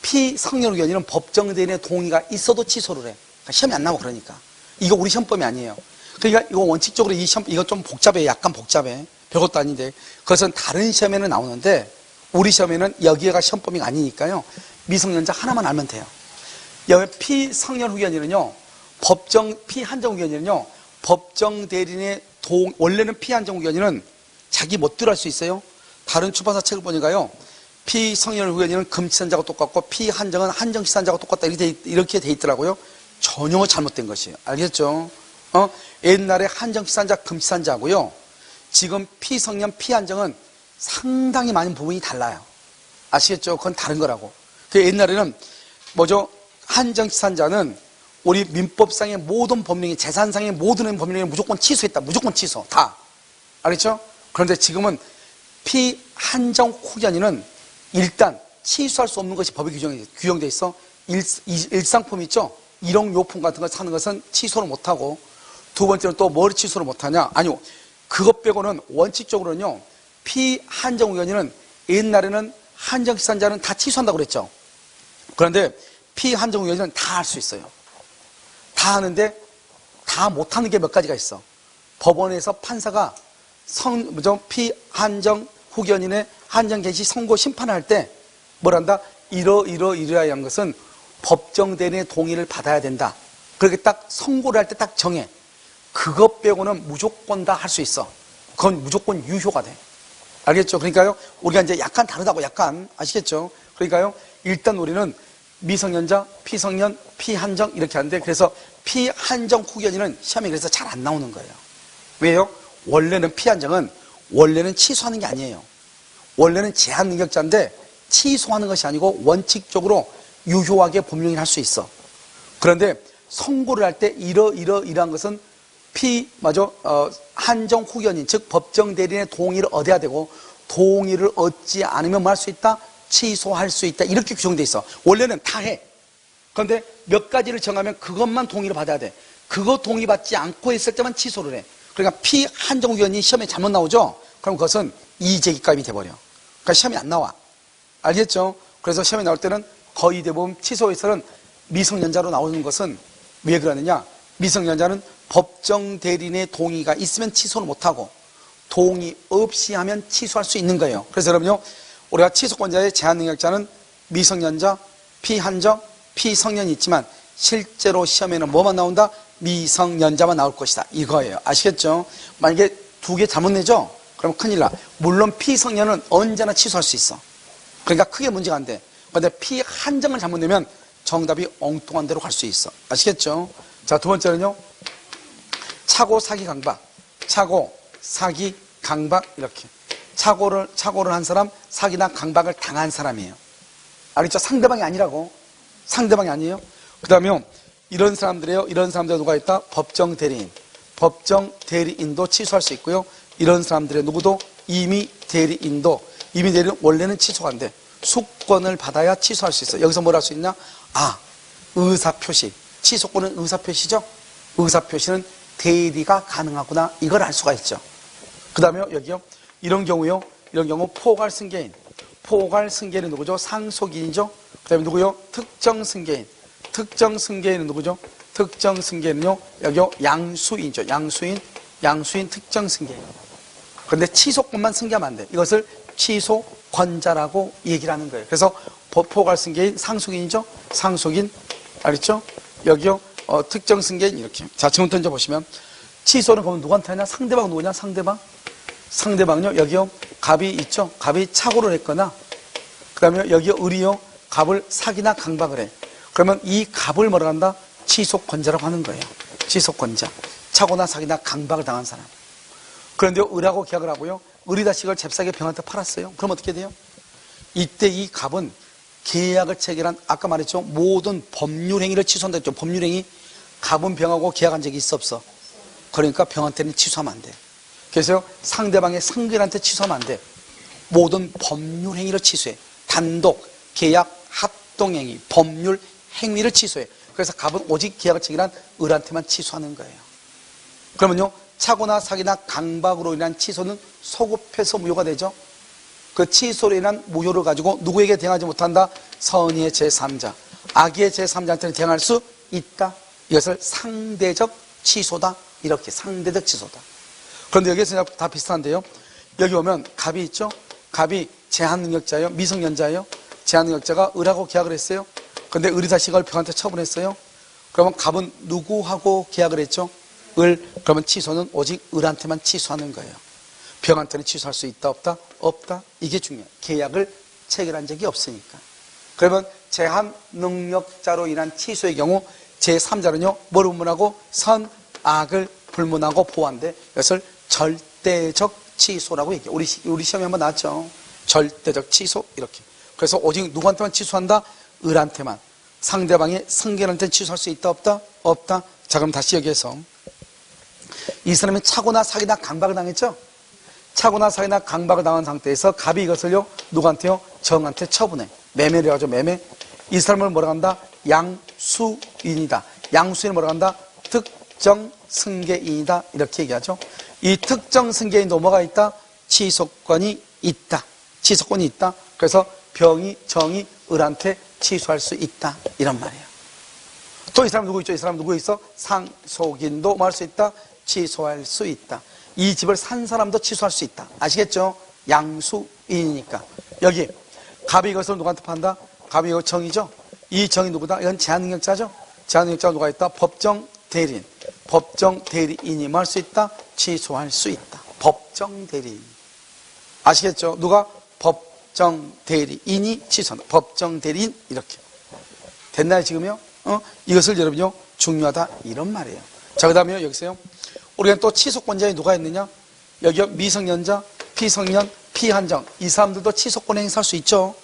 피성년 의견인은 법정 대리인의 동의가 있어도 취소를 해. 그러니까 시험이 안 나고 그러니까. 이거 우리 시험범위 아니에요. 그러니까 이거 원칙적으로 이거 좀 복잡해. 약간 복잡해. 별것도 아닌데. 그것은 다른 시험에는 나오는데 우리 시험에는 여기가 시험범위가 아니니까요. 미성년자 하나만 알면 돼요. 여기 피성년 의견인은요. 피한정 의견인은요. 법정 대리인의 원래는 피한정 의견인은 자기 멋대로 할 수 있어요. 다른 출판사 책을 보니까요. 피성년 의견인은 금치산자가 똑같고 피한정은 한정치산자가 똑같다. 이렇게 돼 있더라고요. 전혀 잘못된 것이에요. 알겠죠? 옛날에 한정치산자, 금치산자하고요. 지금 피성년, 피한정은 상당히 많은 부분이 달라요. 아시겠죠? 그건 다른 거라고. 그 옛날에는 뭐죠? 한정치산자는 우리 민법상의 모든 법령이, 재산상의 모든 법령이 무조건 취소했다. 무조건 취소. 다. 알겠죠? 그런데 지금은 피한정 후견인은 일단 취소할 수 없는 것이 법에 규정되어 있어. 일상품 있죠? 일용요품 같은 거 사는 것은 취소를 못하고, 두 번째는 또 뭘 취소를 못하냐? 아니요. 그것 빼고는 원칙적으로는요, 피한정 후견인은 옛날에는 한정치산자는 다 취소한다고 그랬죠. 그런데 피한정 후견인은 다 할 수 있어요. 다 하는데 다 못하는 게 몇 가지가 있어. 법원에서 판사가 피한정 후견인의 한정 개시 선고 심판을 할 때 뭐란다? 이러이러한 것은 법정 대리인의 동의를 받아야 된다. 그렇게 딱 선고를 할 때 딱 정해. 그것 빼고는 무조건 다 할 수 있어. 그건 무조건 유효가 돼. 알겠죠? 그러니까요, 우리가 이제 약간 다르다고, 약간 아시겠죠? 그러니까요, 일단 우리는 미성년자, 피성년, 피한정 이렇게 하는데, 그래서 피한정 후견인은 시험에 그래서 잘 안 나오는 거예요. 왜요? 원래는 피한정은 원래는 취소하는 게 아니에요. 원래는 제한 능력자인데 취소하는 것이 아니고 원칙적으로 유효하게 법령을 할 수 있어. 그런데 선고를 할 때 이러한 것은 한정 후견인, 즉 법정 대리인의 동의를 얻어야 되고, 동의를 얻지 않으면 뭐 할 수 있다? 취소할 수 있다. 이렇게 규정돼 있어. 원래는 다 해. 그런데 몇 가지를 정하면 그것만 동의를 받아야 돼. 그거 동의받지 않고 했을 때만 취소를 해. 그러니까 피한정 후견인이 시험에 잘못 나오죠? 그럼 그것은 이의제기값이 돼버려. 그러니까 시험이 안 나와. 알겠죠? 그래서 시험에 나올 때는 거의 대부분 취소에서는 미성년자로 나오는 것은 왜 그러느냐? 미성년자는 법정 대리인의 동의가 있으면 취소를 못하고, 동의 없이 하면 취소할 수 있는 거예요. 그래서 여러분요, 우리가 취소권자의 제한 능력자는 미성년자, 피한정, 피성년이 있지만 실제로 시험에는 뭐만 나온다? 미성년자만 나올 것이다. 이거예요. 아시겠죠? 만약에 두 개 잘못 내죠? 그럼 큰일 나. 물론 피성년은 언제나 취소할 수 있어. 그러니까 크게 문제가 안 돼. 그런데 피한정을 잘못 내면 정답이 엉뚱한 데로 갈 수 있어. 아시겠죠? 자, 두 번째는요, 차고, 사기, 강박. 차고, 사기, 강박, 이렇게. 차고를 한 사람, 사기나 강박을 당한 사람이에요. 알겠죠? 상대방이 아니라고. 상대방이 아니에요. 그 다음에 이런 사람들이에요. 이런 사람들 누가 있다? 법정 대리인. 법정 대리인도 취소할 수 있고요. 이런 사람들의 누구도 임의 대리인도, 임의 대리인 원래는 취소가 안 돼. 수권을 받아야 취소할 수 있어. 여기서 뭘 할 수 있냐? 의사표시. 취소권은 의사표시죠? 의사표시는 대리가 가능하구나. 이걸 알 수가 있죠. 그 다음에 여기요. 이런 경우 포괄 승계인. 포괄 승계인은 누구죠? 상속인이죠? 그 다음에 누구요? 특정 승계인. 특정 승계인은 누구죠? 특정 승계인은요, 여기요, 양수인이죠. 양수인 특정 승계인. 그런데 취소권만 승계하면 안 돼. 이것을 취소권자라고 얘기를 하는 거예요. 그래서 포괄 승계인, 상속인이죠? 상속인. 알겠죠? 여기요, 특정 승계인 이렇게. 자, 지금부터 이제 보시면 취소는 그러면 누구한테 하냐? 상대방 누구냐? 상대방요. 여기요. 갑이 있죠. 갑이 착오를 했거나, 그 다음에 여기요. 을이요. 갑을 사기나 강박을 해. 그러면 이 갑을 뭐라 한다? 취소권자라고 하는 거예요. 취소권자. 착오나 사기나 강박을 당한 사람. 그런데 을하고 계약을 하고요. 을이 다시 이걸 잽싸게 병한테 팔았어요. 그럼 어떻게 돼요? 이때 이 갑은 계약을 체결한, 아까 말했죠. 모든 법률 행위를 취소한다 했죠. 법률 행위. 갑은 병하고 계약한 적이 있어, 없어? 그러니까 병한테는 취소하면 안 돼. 그래서 상대방의 상근한테 취소하면 안 돼. 모든 법률 행위를 취소해. 단독, 계약, 합동행위, 법률 행위를 취소해. 그래서 갑은 오직 계약을 체결한 을한테만 취소하는 거예요. 그러면요, 착오나 사기나 강박으로 인한 취소는 소급해서 무효가 되죠. 그 취소로 인한 무효를 가지고 누구에게 대응하지 못한다? 선의의 제3자, 악의의 제3자한테는 대응할 수 있다. 이것을 상대적 취소다. 이렇게 상대적 취소다. 그런데 여기에서 다 비슷한데요. 여기 오면 갑이 있죠. 갑이 제한능력자예요. 미성년자예요. 제한능력자가 을하고 계약을 했어요. 그런데 을이 다시 이걸 병한테 처분했어요. 그러면 갑은 누구하고 계약을 했죠? 을. 그러면 취소는 오직 을한테만 취소하는 거예요. 병한테는 취소할 수 있다, 없다? 없다. 이게 중요해요. 계약을 체결한 적이 없으니까. 그러면 제한능력자로 인한 취소의 경우 제3자는요, 뭐를 불문하고? 선, 악을 불문하고 보호한데, 이것을 절대적 취소라고 얘기해요. 우리 시험에 한번 나왔죠. 절대적 취소, 이렇게. 그래서 오직 누구한테만 취소한다? 을한테만. 상대방의 성견한테 취소할 수 있다, 없다? 없다. 자, 그럼 다시 여기에서. 이 사람이 차고나 사기나 강박을 당했죠? 차고나 사기나 강박을 당한 상태에서 갑이 이것을요, 누구한테요? 정한테 처분해. 매매를 하죠, 매매. 이 사람을 뭐라고 한다? 양수인이다. 양수인을 뭐라고 한다? 특정 승계인이다. 이렇게 얘기하죠. 이 특정 승계인도 뭐가 있다? 취소권이 있다. 취소권이 있다. 그래서 병이, 정이 을한테 취소할 수 있다. 이런 말이에요. 또 이 사람 누구 있죠? 이 사람 누구 있어? 상속인도 뭐 할 수 있다? 취소할 수 있다. 이 집을 산 사람도 취소할 수 있다. 아시겠죠? 양수인이니까. 여기 갑이 이것을 누구한테 판다? 갑이 이거 정이죠? 이 정이 누구다? 이건 제한능력자죠? 제한능력자가 누가 있다? 법정 대리인. 법정 대리인이 뭐 할 수 있다? 취소할 수 있다. 법정 대리인. 아시겠죠? 누가? 법정 대리인이 취소한다. 법정 대리인 이렇게. 됐나요 지금요? 이것을 여러분요 중요하다 이런 말이에요. 자, 그 다음에 여기서요. 우리가 또 취소권자에 누가 있느냐? 여기요 미성년자, 피성년, 피한정. 이 사람들도 취소권 행사할 수 있죠.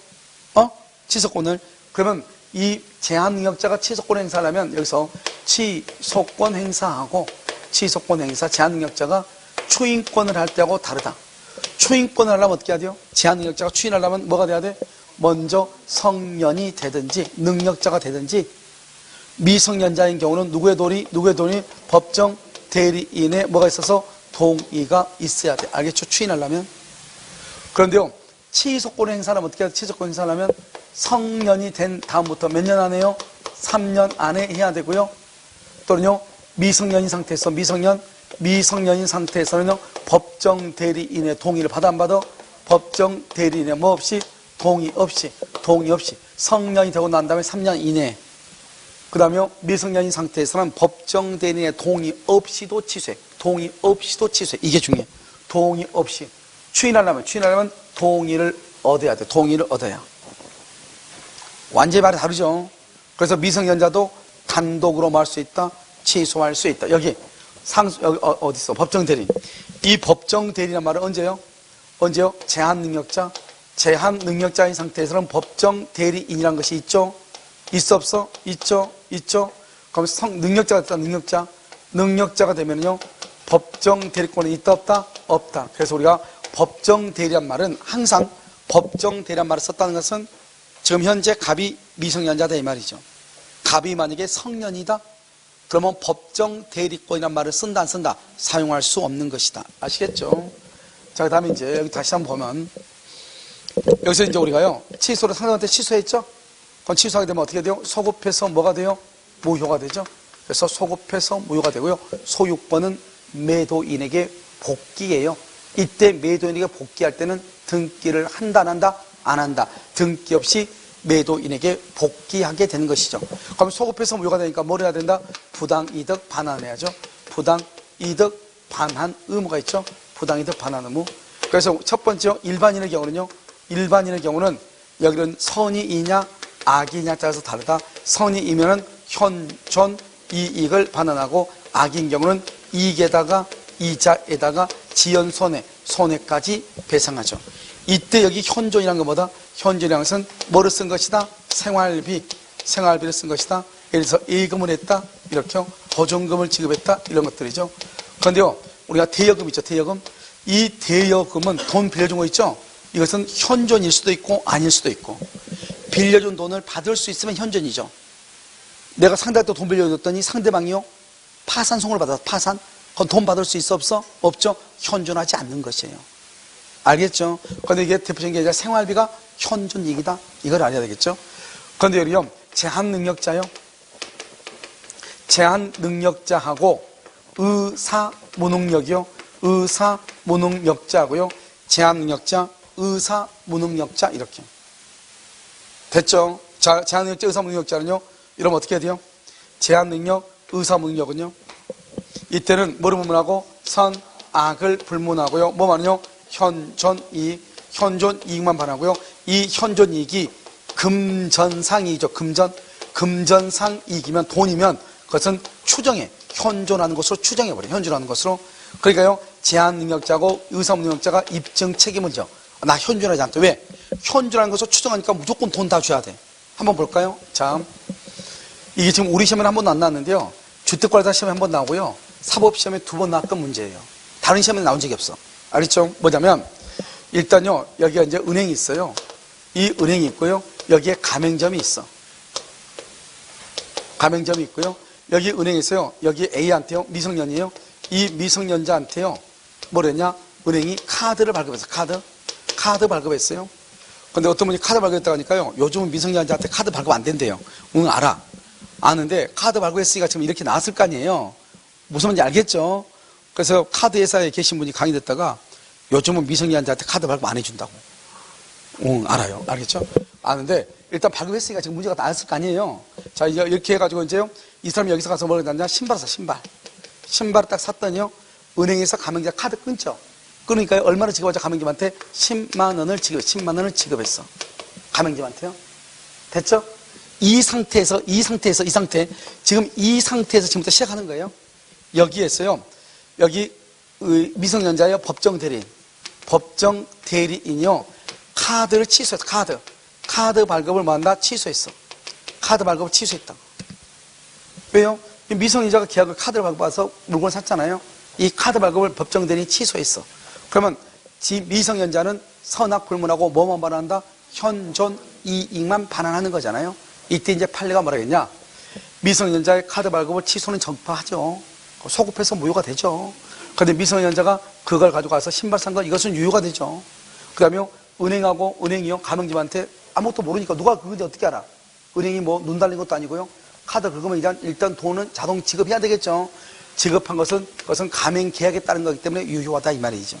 취소권을. 그러면 이 제한능력자가 취소권 행사하려면 여기서 취소권 행사하고 취소권 행사 제한능력자가 추인권을 할 때하고 다르다. 추인권을 하려면 어떻게 해야 돼요? 제한능력자가 추인하려면 뭐가 돼야 돼? 먼저 성년이 되든지 능력자가 되든지 미성년자인 경우는 누구의 돈이 법정 대리인에 뭐가 있어서 동의가 있어야 돼. 알겠죠? 추인하려면. 그런데요, 취소권 행사는 어떻게 해야 돼? 취소권 행사하려면 성년이 된 다음부터 몇 년 안에요? 3년 안에 해야 되고요. 또는요, 미성년인 상태에서 미성년인 상태에서는요, 법정 대리인의 동의를 받아 안 받아? 법정 대리인의 뭐 없이? 동의 없이 성년이 되고 난 다음에 3년 이내에. 그 다음에 미성년인 상태에서는 법정 대리인의 동의 없이도 취소해. 동의 없이도 취소해. 이게 중요해. 동의 없이. 추인하려면 동의를 얻어야 돼. 동의를 얻어야. 완전히 말이 다르죠. 그래서 미성년자도 단독으로 뭐 할 수 있다? 취소할 수 있다. 여기 어디 있어? 법정 대리인. 이 법정 대리인이란 말은 언제요? 제한능력자. 제한능력자인 상태에서는 법정 대리인이라는 것이 있죠? 있어 없어? 있죠? 그럼 능력자가 됐다. 능력자가 되면요 법정 대리권이 있다 없다? 없다. 그래서 우리가 법정 대리란 말은 항상 법정 대리란 말을 썼다는 것은 지금 현재 갑이 미성년자다 이 말이죠. 갑이 만약에 성년이다? 그러면 법정 대리권이란 말을 쓴다 안 쓴다? 사용할 수 없는 것이다. 아시겠죠? 자, 그 다음에 이제 여기 다시 한번 보면 여기서 이제 우리가요 취소를 상대방한테 취소했죠? 그럼 취소하게 되면 어떻게 돼요? 소급해서 뭐가 돼요? 무효가 되죠? 그래서 소급해서 무효가 되고요. 소유권은 매도인에게 복귀예요. 이때 매도인에게 복귀할 때는 등기를 한다 안 한다? 안 한다. 등기 없이 매도인에게 복귀하게 되는 것이죠. 그럼 소급해서 무효가 되니까 뭘 해야 된다? 부당이득 반환해야죠. 부당이득 반환 의무가 있죠. 부당이득 반환 의무. 그래서 첫 번째 일반인의 경우는 여기는 선이이냐 악이냐에 따라서 다르다. 선이이면은 현존 이익을 반환하고 악인 경우는 이익에다가 이자에다가 지연 손해까지 배상하죠. 이때 여기 현존이라는 것보다 현존이라는 것은 뭐를 쓴 것이다? 생활비를 쓴 것이다. 예를 들어서 예금을 했다. 이렇게 보증금을 지급했다. 이런 것들이죠. 그런데요, 우리가 대여금 있죠. 대여금. 이 대여금은 돈 빌려준 거 있죠. 이것은 현존일 수도 있고 아닐 수도 있고. 빌려준 돈을 받을 수 있으면 현존이죠. 내가 상대한테 돈 빌려줬더니 상대방이요 파산송을 받아서 파산. 그건 돈 받을 수 있어 없어? 없죠. 현존하지 않는 것이에요. 알겠죠? 그런데 이게 대표적인 게 아니라 생활비가 현존이익이다. 이걸 알아야 되겠죠? 그런데 여기요 제한능력자요. 제한능력자하고 의사무능력이요. 의사무능력자하고요. 제한능력자, 의사무능력자 이렇게. 됐죠? 자, 제한능력자, 의사무능력자는요. 이러면 어떻게 해야 돼요? 제한능력, 의사무능력은요. 이때는 뭐를 불문하고? 선, 악을 불문하고요. 뭐 말은요? 현존이익만 반하고요. 이 현존이익이 금전상이익이죠. 금전상 이익이면 돈이면 그것은 추정해. 현존하는 것으로 추정해버려. 현존하는 것으로. 그러니까요, 제한 능력자고 의사 능력자가 입증 책임을 져. 나 현존하지 않다. 왜? 현존하는 것으로 추정하니까 무조건 돈 다 줘야 돼. 한번 볼까요? 자, 이게 지금 우리 시험에는 한 번도 안 나왔는데요. 주택관리사 시험에 한 번 나오고요. 사법시험에 2번 나왔던 문제예요. 다른 시험에 나온 적이 없어. 알겠죠? 뭐냐면, 일단요, 여기가 이제 은행이 있어요. 이 은행이 있고요. 여기에 가맹점이 있어. 가맹점이 있고요. 여기 은행이 있어요. 여기 A한테요. 미성년이에요. 이 미성년자한테요. 뭐랬냐? 은행이 카드를 발급했어요. 카드 발급했어요. 근데 어떤 분이 카드 발급했다고 하니까요. 요즘은 미성년자한테 카드 발급 안 된대요. 응, 알아. 아는데 카드 발급했으니까 지금 이렇게 나왔을 거 아니에요. 무슨 말인지 알겠죠? 그래서 카드 회사에 계신 분이 강의 듣다가 요즘은 미성년자한테 카드 발급 안 해준다고. 응, 알아요. 알겠죠? 아는데 일단 발급했으니까 지금 문제가 나왔을 거 아니에요. 자, 이제 이렇게 해가지고 이제요. 이 사람이 여기서 가서 뭘 했냐? 신발을 사, 신발. 신발을 딱 샀더니요. 은행에서 가맹자 카드 끊죠. 끊으니까 얼마나 지급하죠? 가맹점한테 10만 원을 지급했어. 가맹점한테요. 됐죠? 이 상태에서 지금 이 상태에서 지금부터 시작하는 거예요. 여기에서요. 여기 미성년자의 법정 대리인이요. 카드를 취소했어. 카드 발급을 뭐한다? 취소했어. 카드 발급을 취소했다고. 왜요? 미성년자가 계약을 카드를 발급해서 물건을 샀잖아요. 이 카드 발급을 법정 대리인이 취소했어. 그러면 미성년자는 선악 불문하고 뭐만 반환한다? 현존 이익만 반환하는 거잖아요. 이때 이제 판례가 뭐라겠냐? 미성년자의 카드 발급을 취소는 적파하죠. 소급해서 무효가 되죠. 그런데 미성년자가 그걸 가져가서 신발 산 거 이것은 유효가 되죠. 그 다음에 은행이요 가맹점한테 아무것도 모르니까 누가 그건지 어떻게 알아? 은행이 뭐 눈 달린 것도 아니고요. 카드 긁으면 일단 돈은 자동 지급해야 되겠죠. 지급한 그것은 가맹 계약에 따른 거기 때문에 유효하다 이 말이죠.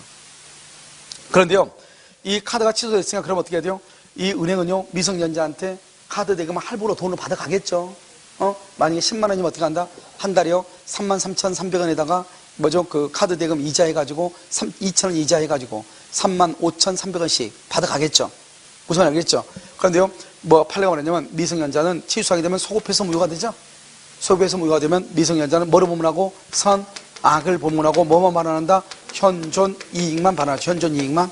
그런데요, 이 카드가 취소됐으니까 그럼 어떻게 해야 돼요? 이 은행은요, 미성년자한테 카드 대금을 할부로 돈을 받아가겠죠. 만약에 10만 원이면 어떻게 한다? 한 달에요, 33,300원에다가 그 카드 대금 이자 해가지고 2,000원 이자 해가지고 35,300원씩 받아가겠죠. 무슨 말 알겠죠? 그런데요, 판례가 뭐냐면 미성년자는 취소하게 되면 소급해서 무효가 되죠. 소급해서 무효가 되면 미성년자는 뭐를 보문하고 선악을 보문하고 뭐만 반환한다? 현존 이익만 반환하죠. 현존 이익만.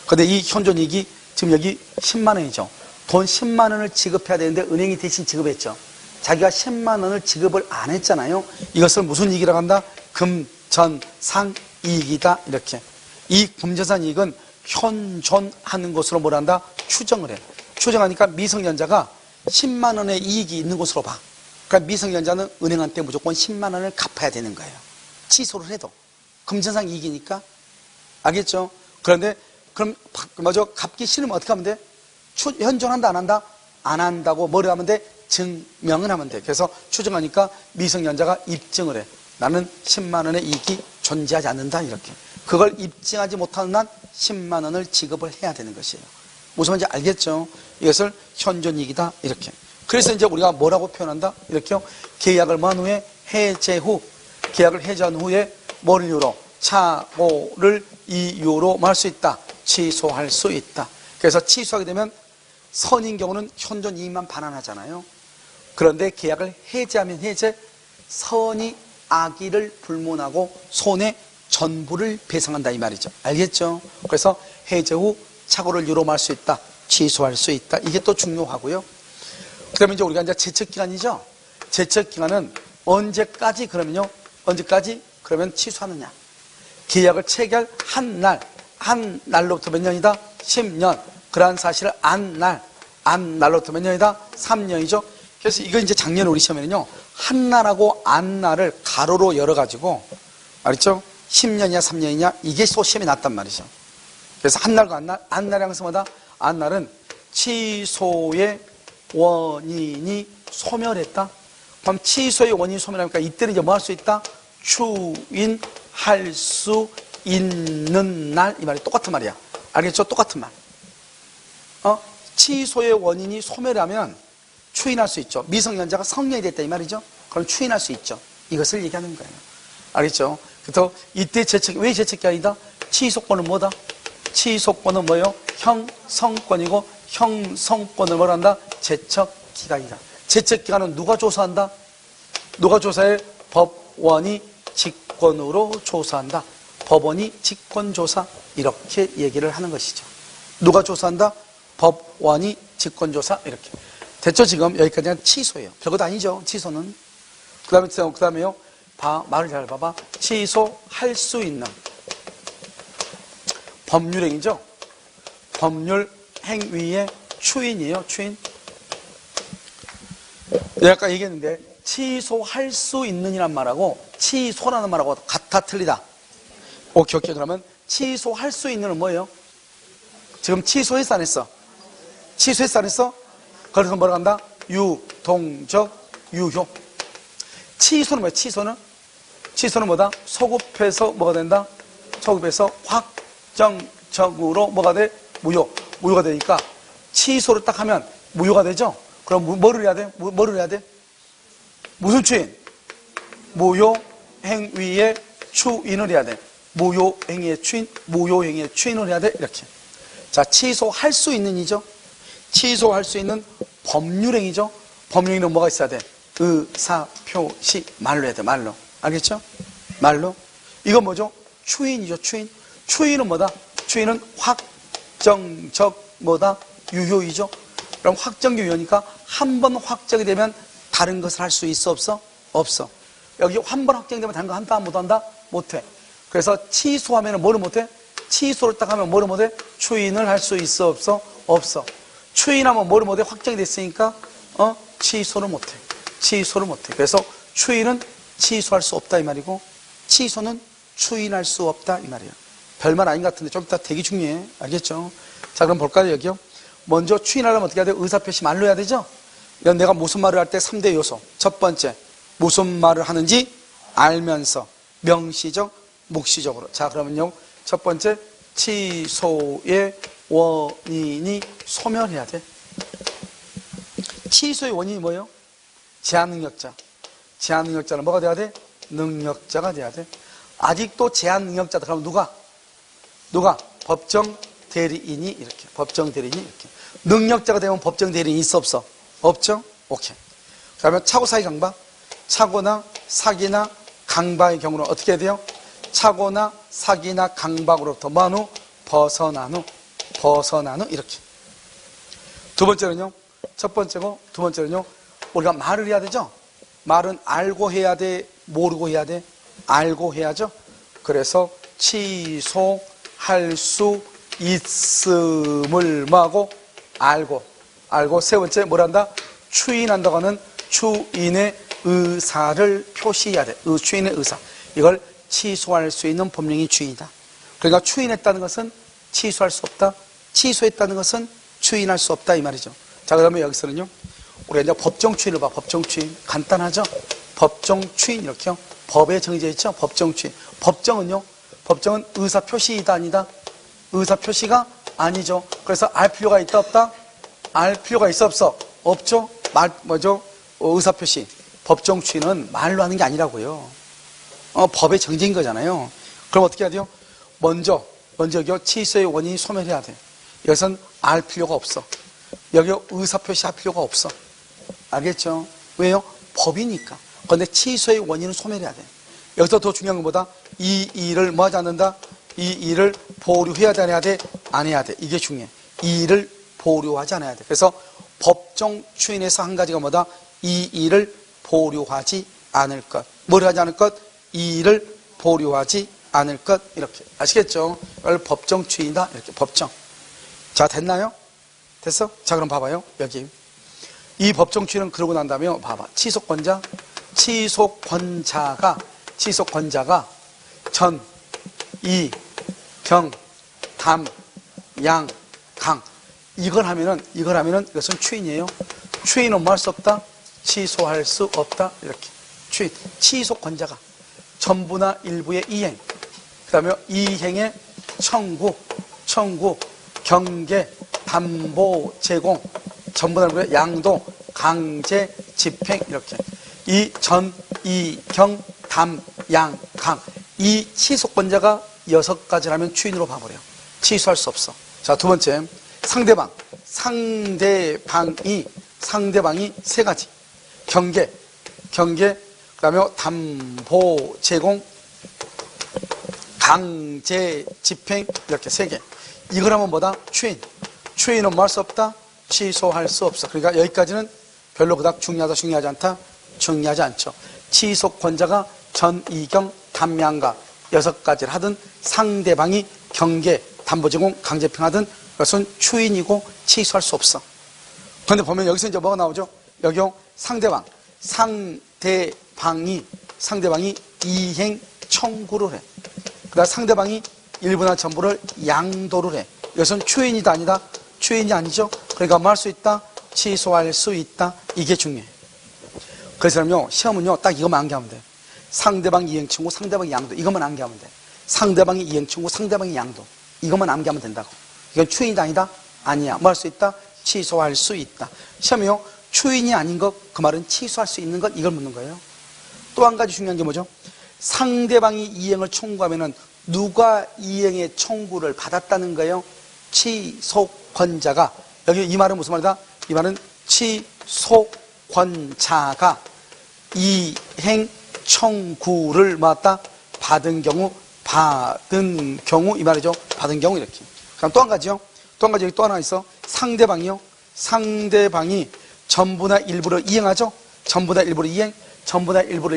근데 이 현존 이익이 지금 여기 10만 원이죠. 돈 10만 원을 지급해야 되는데 은행이 대신 지급했죠. 자기가 10만 원을 지급을 안 했잖아요. 이것을 무슨 이익이라고 한다? 금전상 이익이다. 이렇게. 이 금전상 이익은 현존하는 것으로 뭘 한다? 추정을 해. 추정하니까 미성년자가 10만 원의 이익이 있는 것으로 봐. 그러니까 미성년자는 은행한테 무조건 10만 원을 갚아야 되는 거예요. 취소를 해도. 금전상 이익이니까. 알겠죠? 그런데 그럼 갚기 싫으면 어떻게 하면 돼? 현존한다 안 한다? 안 한다고 뭐를 하면 돼? 증명을 하면 돼. 그래서 추정하니까 미성년자가 입증을 해. 나는 10만 원의 이익이 존재하지 않는다 이렇게. 그걸 입증하지 못하는 한 10만 원을 지급을 해야 되는 것이에요. 무슨 말인지 알겠죠? 이것을 현존이익이다 이렇게. 그래서 이제 우리가 뭐라고 표현한다? 이렇게요. 계약을 한 후에 해제 후, 계약을 해제한 후에 뭐를 이유로? 착오를 이유로 뭐 할 수 있다? 취소할 수 있다. 그래서 취소하게 되면 선인 경우는 현존 이익만 반환하잖아요. 그런데 계약을 해제하면 선이 악의를 불문하고 손해 전부를 배상한다 이 말이죠. 알겠죠? 그래서 해제 후 착오를 이유로 할 수 있다. 취소할 수 있다. 이게 또 중요하고요. 그 다음에 이제 우리가 이제 제척기간이죠. 제척기간은 언제까지 그러면요? 언제까지 그러면 취소하느냐? 계약을 체결한 날로부터 몇 년이다? 10년. 그러한 사실을 안 날로부터 몇 년이다? 3년이죠. 그래서 이거 이제 작년 우리 시험에는요, 한 날하고 안 날을 가로로 열어가지고, 알겠죠? 10년이냐 3년이냐 이게 또 시험에 났단 말이죠. 그래서 한 날과 안 날이 항상 뭐다? 안 날은 취소의 원인이 소멸했다. 그럼 취소의 원인이 소멸하니까 이때는 이제 뭐 할 수 있다? 추인할 수 있는 날 이 말이 똑같은 말이야. 알겠죠? 똑같은 말. 취소의 원인이 소멸하면 추인할 수 있죠. 미성년자가 성년이 됐다 이 말이죠. 그럼 추인할 수 있죠. 이것을 얘기하는 거예요. 알겠죠? 그래서 이때 왜 제척기간이다? 취소권은 뭐다? 취소권은 뭐예요? 형성권이고 형성권을 뭐란다? 제척기간이다. 제척기간은 누가 조사한다? 누가 조사해? 법원이 직권으로 조사한다. 법원이 직권조사, 이렇게 얘기를 하는 것이죠. 누가 조사한다? 법원이 직권조사, 이렇게. 됐죠? 지금 여기까지는 취소예요. 별것 아니죠, 취소는. 그 다음에요. 말을 잘 봐봐. 취소할 수 있는 법률행위죠. 법률 행위의 추인이에요, 추인. 내가 아까 얘기했는데, 취소할 수 있는이란 말하고, 취소라는 말하고 같아, 틀리다. 오케이. 그러면, 취소할 수 있는은 뭐예요? 지금 취소했어, 안 했어? 취소했어, 안 했어? 그래서 뭐라고 한다? 유동적 유효. 취소는 뭐야, 취소는? 취소는 뭐다? 소급해서 뭐가 된다? 소급해서 확정적으로 뭐가 돼? 무효가 되니까 취소를 딱 하면 무효가 되죠? 그럼 뭐를 해야 돼? 뭐를 해야 돼? 무슨 추인? 무효행위의 추인을 해야 돼. 무효행위의 추인, 무효행위의 추인을 해야 돼. 이렇게. 자, 취소할 수 있는 이죠? 취소할 수 있는 법률행위죠? 법률행위는 뭐가 있어야 돼? 의사표시. 말로 해야 돼, 말로. 알겠죠? 말로. 이건 뭐죠? 추인이죠, 추인. 추인은 뭐다? 추인은 확정적 뭐다? 유효이죠? 그럼 확정 유효니까 한 번 확정이 되면 다른 것을 할 수 있어, 없어? 없어. 여기 한 번 확정되면 다른 거 한다, 못한다? 못해. 그래서 취소하면 뭐를 못해? 취소를 딱 하면 뭐를 못해? 추인을 할 수 있어, 없어? 없어. 추인하면 뭐를 못해? 확정이 됐으니까 취소를 못해. 취소를 못해. 그래서 추인은 취소할 수 없다 이 말이고, 취소는 추인할 수 없다 이 말이에요. 별말 아닌 것 같은데 좀 이따 되게 중요해. 알겠죠? 자, 그럼 볼까요, 여기요? 먼저 추인하려면 어떻게 해야 돼? 의사표시 말로 해야 되죠? 이건 내가 무슨 말을 할 때 3대 요소. 첫 번째, 무슨 말을 하는지 알면서 명시적, 묵시적으로. 자, 그러면요, 첫 번째, 취소의 원인이 소멸해야 돼. 취소의 원인이 뭐예요? 제한능력자. 제한능력자는 뭐가 돼야 돼? 능력자가 돼야 돼. 아직도 제한능력자다. 그럼 누가? 법정 대리인이 이렇게. 법정 대리인이 이렇게. 능력자가 되면 법정 대리인이 있어, 없어? 없죠? 오케이. 그러면 차고, 사기, 강박. 차고나 사기나 강박의 경우는 어떻게 해야 돼요? 차고나 사기나 강박으로부터 뭐하노? 벗어난 후 이렇게. 두 번째는요, 첫 번째고 두 번째는요, 우리가 말을 해야 되죠? 말은 알고 해야 돼, 모르고 해야 돼? 알고 해야죠? 그래서 취소할 수 있음을 뭐하고? 알고. 세 번째 뭐란다? 추인한다고 하는 추인의 의사를 표시해야 돼. 추인의 의사. 이걸 취소할 수 있는 법령이 추인이다. 그러니까 추인했다는 것은 취소할 수 없다. 취소했다는 것은 추인할 수 없다 이 말이죠. 자, 그러면 여기서는요, 우리가 이제 법정 추인을 봐. 법정 추인. 간단하죠? 법정 추인 이렇게요. 법에 정해져 있죠? 법정 추인. 법정은요, 법정은 의사 표시이다 아니다? 의사 표시가 아니죠. 그래서 알 필요가 있다 없다? 알 필요가 있어 없어? 없죠? 뭐죠? 의사 표시. 법정 추인은 말로 하는 게 아니라고요. 법에 정해진 거잖아요. 그럼 어떻게 해야 돼요? 먼저 여기 취소의 원인이 소멸해야 돼. 여기선 알 필요가 없어. 여기 의사 표시할 필요가 없어. 알겠죠? 왜요? 법이니까. 그런데 취소의 원인은 소멸해야 돼. 여기서 더 중요한 것보다 이 일을 뭐 하지 않는다? 이 일을 보류해야 돼, 안 해야 돼? 안 해야 돼. 이게 중요해. 이 일을 보류하지 않아야 돼. 그래서 법정 추인에서 한 가지가 뭐다? 이 일을 보류하지 않을 것. 뭘 하지 않을 것? 이 일을 보류하지 않을 것. 이렇게. 아시겠죠? 이걸 법정 추인이다. 이렇게. 법정. 자, 됐나요? 됐어? 자, 그럼 봐봐요. 여기. 이 법정 추인은 그러고 난 다음에 봐봐. 취소권자가 전, 이, 경, 담, 양, 강. 이걸 하면은 이것은 추인이에요. 추인은 뭐 할 수 없다? 취소할 수 없다. 이렇게. 추인. 취소권자가 전부나 일부의 이행. 그 다음에 이행의 청구, 경계, 담보, 제공, 전부나 일부의 양도, 강제, 집행. 이렇게. 이 전, 이, 경, 담, 양, 강. 이 취소권자가 6가지라면 추인으로 봐버려. 취소할 수 없어. 자, 두 번째. 상대방이 3가지. 경계, 그 다음에 담보 제공, 강제 집행, 이렇게 3개. 이거라면 뭐다? 추인은 뭐 할 수 없다? 취소할 수 없어. 그러니까 여기까지는 별로 그닥 중요하다, 중요하지 않다? 중요하지 않죠. 취소권자가 전이경, 담량가 6가지를 하든 상대방이 경계, 담보 제공, 강제 집행하든 그것은 추인이고 취소할 수 없어. 그런데 보면 여기서 이제 뭐가 나오죠? 여기요, 상대방이 이행 청구를 해. 그다음 상대방이 일부나 전부를 양도를 해. 이것은 추인이다 아니다? 추인이 아니죠. 그러니까 뭐 할 수 있다? 취소할 수 있다. 이게 중요해. 그래서요, 시험은요, 딱 이것만 암기하면 돼. 상대방 이행 청구, 상대방 양도. 이것만 암기하면 돼. 상대방이 이행 청구, 상대방이 양도. 이것만 암기하면 된다고. 이건 추인이다 아니다? 아니야. 뭐 할 수 있다? 취소할 수 있다. 시험이요, 추인이 아닌 것, 그 말은 취소할 수 있는 것, 이걸 묻는 거예요. 또 한 가지 중요한 게 뭐죠? 상대방이 이행을 청구하면은 누가 이행의 청구를 받았다는 거예요? 취소권자가. 여기 이 말은 무슨 말이다? 이 말은 취소권자가 이행 청구를 받은 경우 이 말이죠. 받은 경우 이렇게. 그럼 또 한 가지요. 또 한 가지 여기 또 하나 있어. 상대방이 전부나 일부를 이행하죠. 전부나 일부를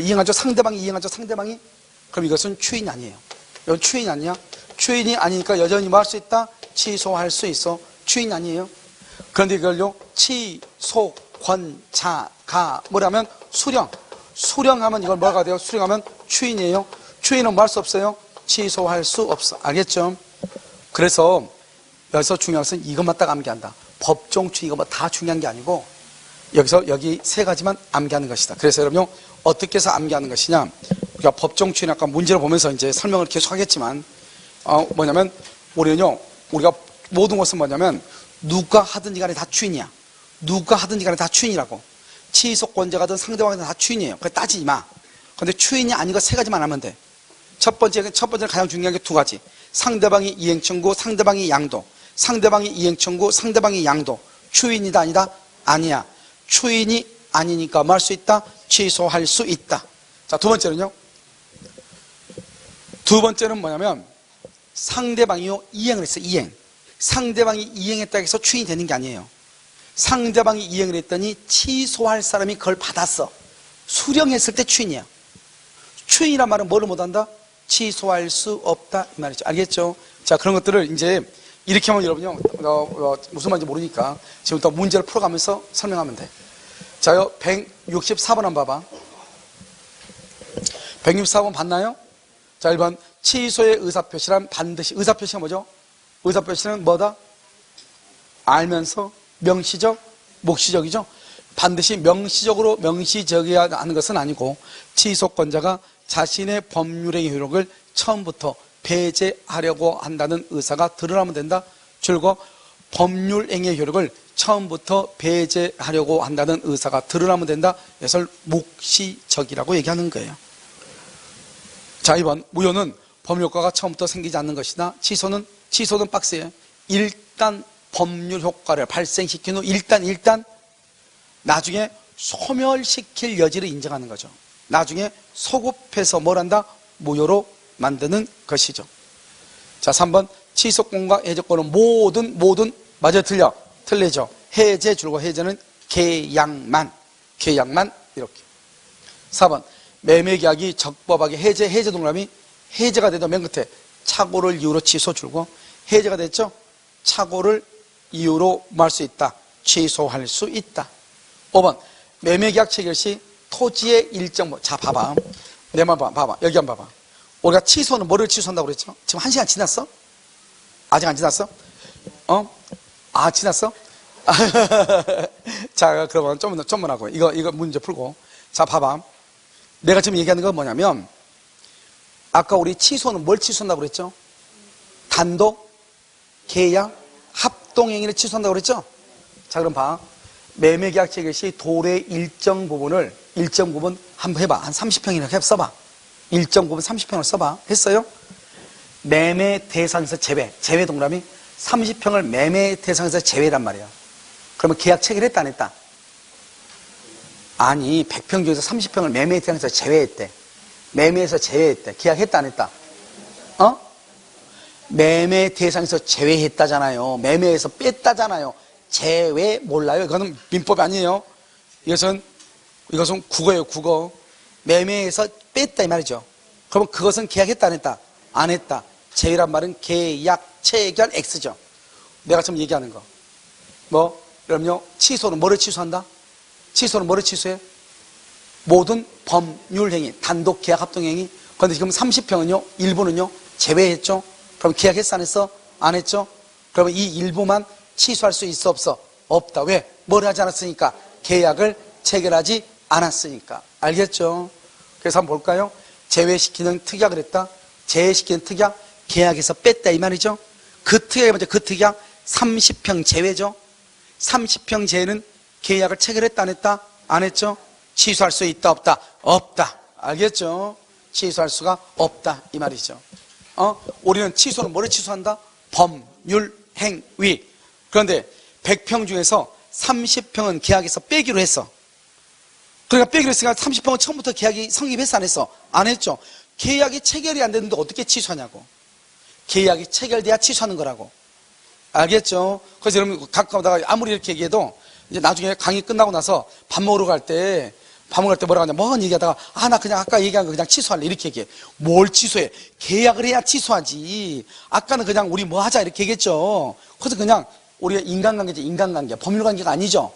이행하죠. 상대방이 이행하죠. 그럼 이것은 추인이 아니에요. 이건 추인이 아니야. 추인이 아니니까 여전히 뭐 할 수 있다? 취소할 수 있어. 추인이 아니에요. 그런데 이걸요, 취소권자가 뭐라면 수령하면 이걸 뭐가 돼요? 수령하면 추인이에요. 추인은 뭐 할 수 없어요? 취소할 수 없어. 알겠죠? 그래서 여기서 중요한 것은 이것만 딱 암기한다. 법정 추인 이거 다 중요한 게 아니고 여기 3가지만 암기하는 것이다. 그래서 여러분요, 어떻게 해서 암기하는 것이냐? 우리가 법정 추인 아까 문제를 보면서 이제 설명을 계속 하겠지만 뭐냐면 우리가 모든 것은 뭐냐면 누가 하든지 간에 다 추인이야. 누가 하든지 간에 다 추인이라고. 취소권자가든 상대방이든 다 추인이에요. 그래 따지지 마. 근데 추인이 아닌 거 3가지만 하면 돼. 첫 번째는 가장 중요한 게 2가지. 상대방이 이행 청구, 상대방이 양도. 상대방이 이행 청구, 상대방이 양도. 추인이다 아니다? 아니야. 추인이 아니니까 뭐 할 수 있다? 취소할 수 있다. 자, 두 번째는요. 두 번째는 뭐냐면 상대방이요, 이행을 했어. 상대방이 이행했다고 해서 추인이 되는 게 아니에요. 상대방이 이행을 했더니 취소할 사람이 그걸 받았어. 수령했을 때 추인이야. 추인이란 말은 뭐를 못한다? 취소할 수 없다 이 말이죠. 알겠죠? 자, 그런 것들을 이제 이렇게 하면 여러분요, 무슨 말인지 모르니까 지금부터 문제를 풀어가면서 설명하면 돼. 자요, 164번 한번 봐봐. 164번 봤나요? 자, 1번 취소의 의사표시란 반드시. 의사표시가 뭐죠? 의사표시는 뭐다? 알면서 명시적, 묵시적이죠. 반드시 명시적으로 명시적이어야 하는 것은 아니고 취소권자가 자신의 법률의 효력을 처음부터 배제하려고 한다는 의사가 드러나면 된다. 줄거 법률행위의 효력을 처음부터 배제하려고 한다는 의사가 드러나면 된다. 이것을 묵시적이라고 얘기하는 거예요. 자, 2번 무효는 법률효과가 처음부터 생기지 않는 것이나 취소는 빡세요. 일단 법률 효과를 발생시킨 후 일단 나중에 소멸시킬 여지를 인정하는 거죠. 나중에 소급해서 뭘 한다? 무효로 만드는 것이죠. 자, 3번 취소권과 해제권은 모든 맞아 틀리죠. 해제 줄고 해제는 계약만 이렇게. 4번 매매계약이 적법하게 해제 동그라미 해제가 돼도 맨 끝에 착오를 이유로 취소 줄고 해제가 됐죠? 착오를 이유로 말 수 있다. 취소할 수 있다. 5번 매매계약 체결 시 토지의 일정 자, 봐봐. 내 말 봐봐. 여기 한번 봐봐. 우리가 취소는 뭐를 취소한다고 그랬죠? 지금 1시간 지났어? 아직 안 지났어? 지났어? 자, 그러면 좀만 하고 이거 문제 풀고. 자, 봐봐. 내가 지금 얘기하는 건 뭐냐면 아까 우리 취소는 뭘 취소한다고 그랬죠? 단독, 계약, 합동행위를 취소한다고 그랬죠? 자, 그럼 봐. 매매계약 체결 시 도로의 일정 부분 한번 해봐. 한 30평이나 써봐. 일정 부분 30평을 써봐. 했어요? 매매 대상에서 제외 동그라미 30평을 매매 대상에서 제외란 말이야. 그러면 계약 체결했다 안 했다? 아니 100평 중에서 30평을 매매 대상에서 제외했대. 매매에서 제외했대. 계약했다 안 했다? 매매 대상에서 제외했다잖아요. 매매에서 뺐다잖아요. 제외 몰라요? 이거는 민법 아니에요. 이것은 국어예요. 국어. 매매에서 뺐다 이 말이죠. 그러면 그것은 계약했다 안 했다? 안 했다. 제외란 말은 계약, 체결, X죠. 내가 지금 얘기하는 거. 여러분요, 취소는 뭐를 취소한다? 취소는 뭐를 취소해? 모든 법률행위, 단독 계약 합동행위. 그런데 지금 30평은요, 일부는요, 제외했죠? 그럼 계약했어, 안 했어? 안 했죠? 그러면 이 일부만 취소할 수 있어, 없어? 없다. 왜? 뭘 하지 않았으니까? 계약을 체결하지 않았으니까. 알겠죠? 그래서 한번 볼까요? 제외시키는 특약을 했다. 제외시키는 특약, 계약에서 뺐다, 이 말이죠? 그 특약이 먼저 그 특약, 30평 제외죠? 30평 제외는 계약을 체결했다, 안 했다? 안 했죠? 취소할 수 있다, 없다? 없다. 알겠죠? 취소할 수가 없다, 이 말이죠. 우리는 취소는 뭐를 취소한다? 법률 행위. 그런데 100평 중에서 30평은 계약에서 빼기로 했어. 그러니까 빼기로 했으니까 30평은 처음부터 계약이 성립했어, 안 했어? 안 했죠? 계약이 체결이 안 됐는데 어떻게 취소하냐고. 계약이 체결돼야 취소하는 거라고. 알겠죠? 그래서 여러분 가까우다가 아무리 이렇게 얘기해도 이제 나중에 강의 끝나고 나서 밥 먹으러 갈 때 뭐라고 하냐, 뭔 얘기하다가 나 그냥 아까 얘기한 거 그냥 취소할래 이렇게 얘기해. 뭘 취소해? 계약을 해야 취소하지. 아까는 그냥 우리 뭐 하자 이렇게 얘기했죠. 그래서 그냥 우리가 인간관계지, 인간관계, 법률관계가 아니죠.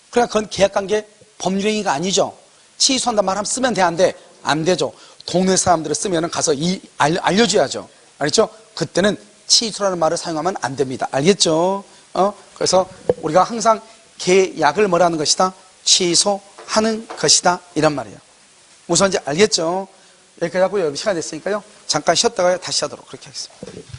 그러니까 그건 계약관계, 법률행위가 아니죠. 취소한단 말 하면 쓰면 돼, 안 돼? 안 되죠. 동네 사람들을 쓰면 가서 알려줘야죠. 알겠죠? 그때는 취소라는 말을 사용하면 안 됩니다. 알겠죠? 그래서 우리가 항상 계약을 뭐라는 것이다? 취소하는 것이다. 이런 말이에요. 우선 이제 알겠죠? 여기까지 하고 여러분 시간 됐으니까요. 잠깐 쉬었다가 다시 하도록 그렇게 하겠습니다.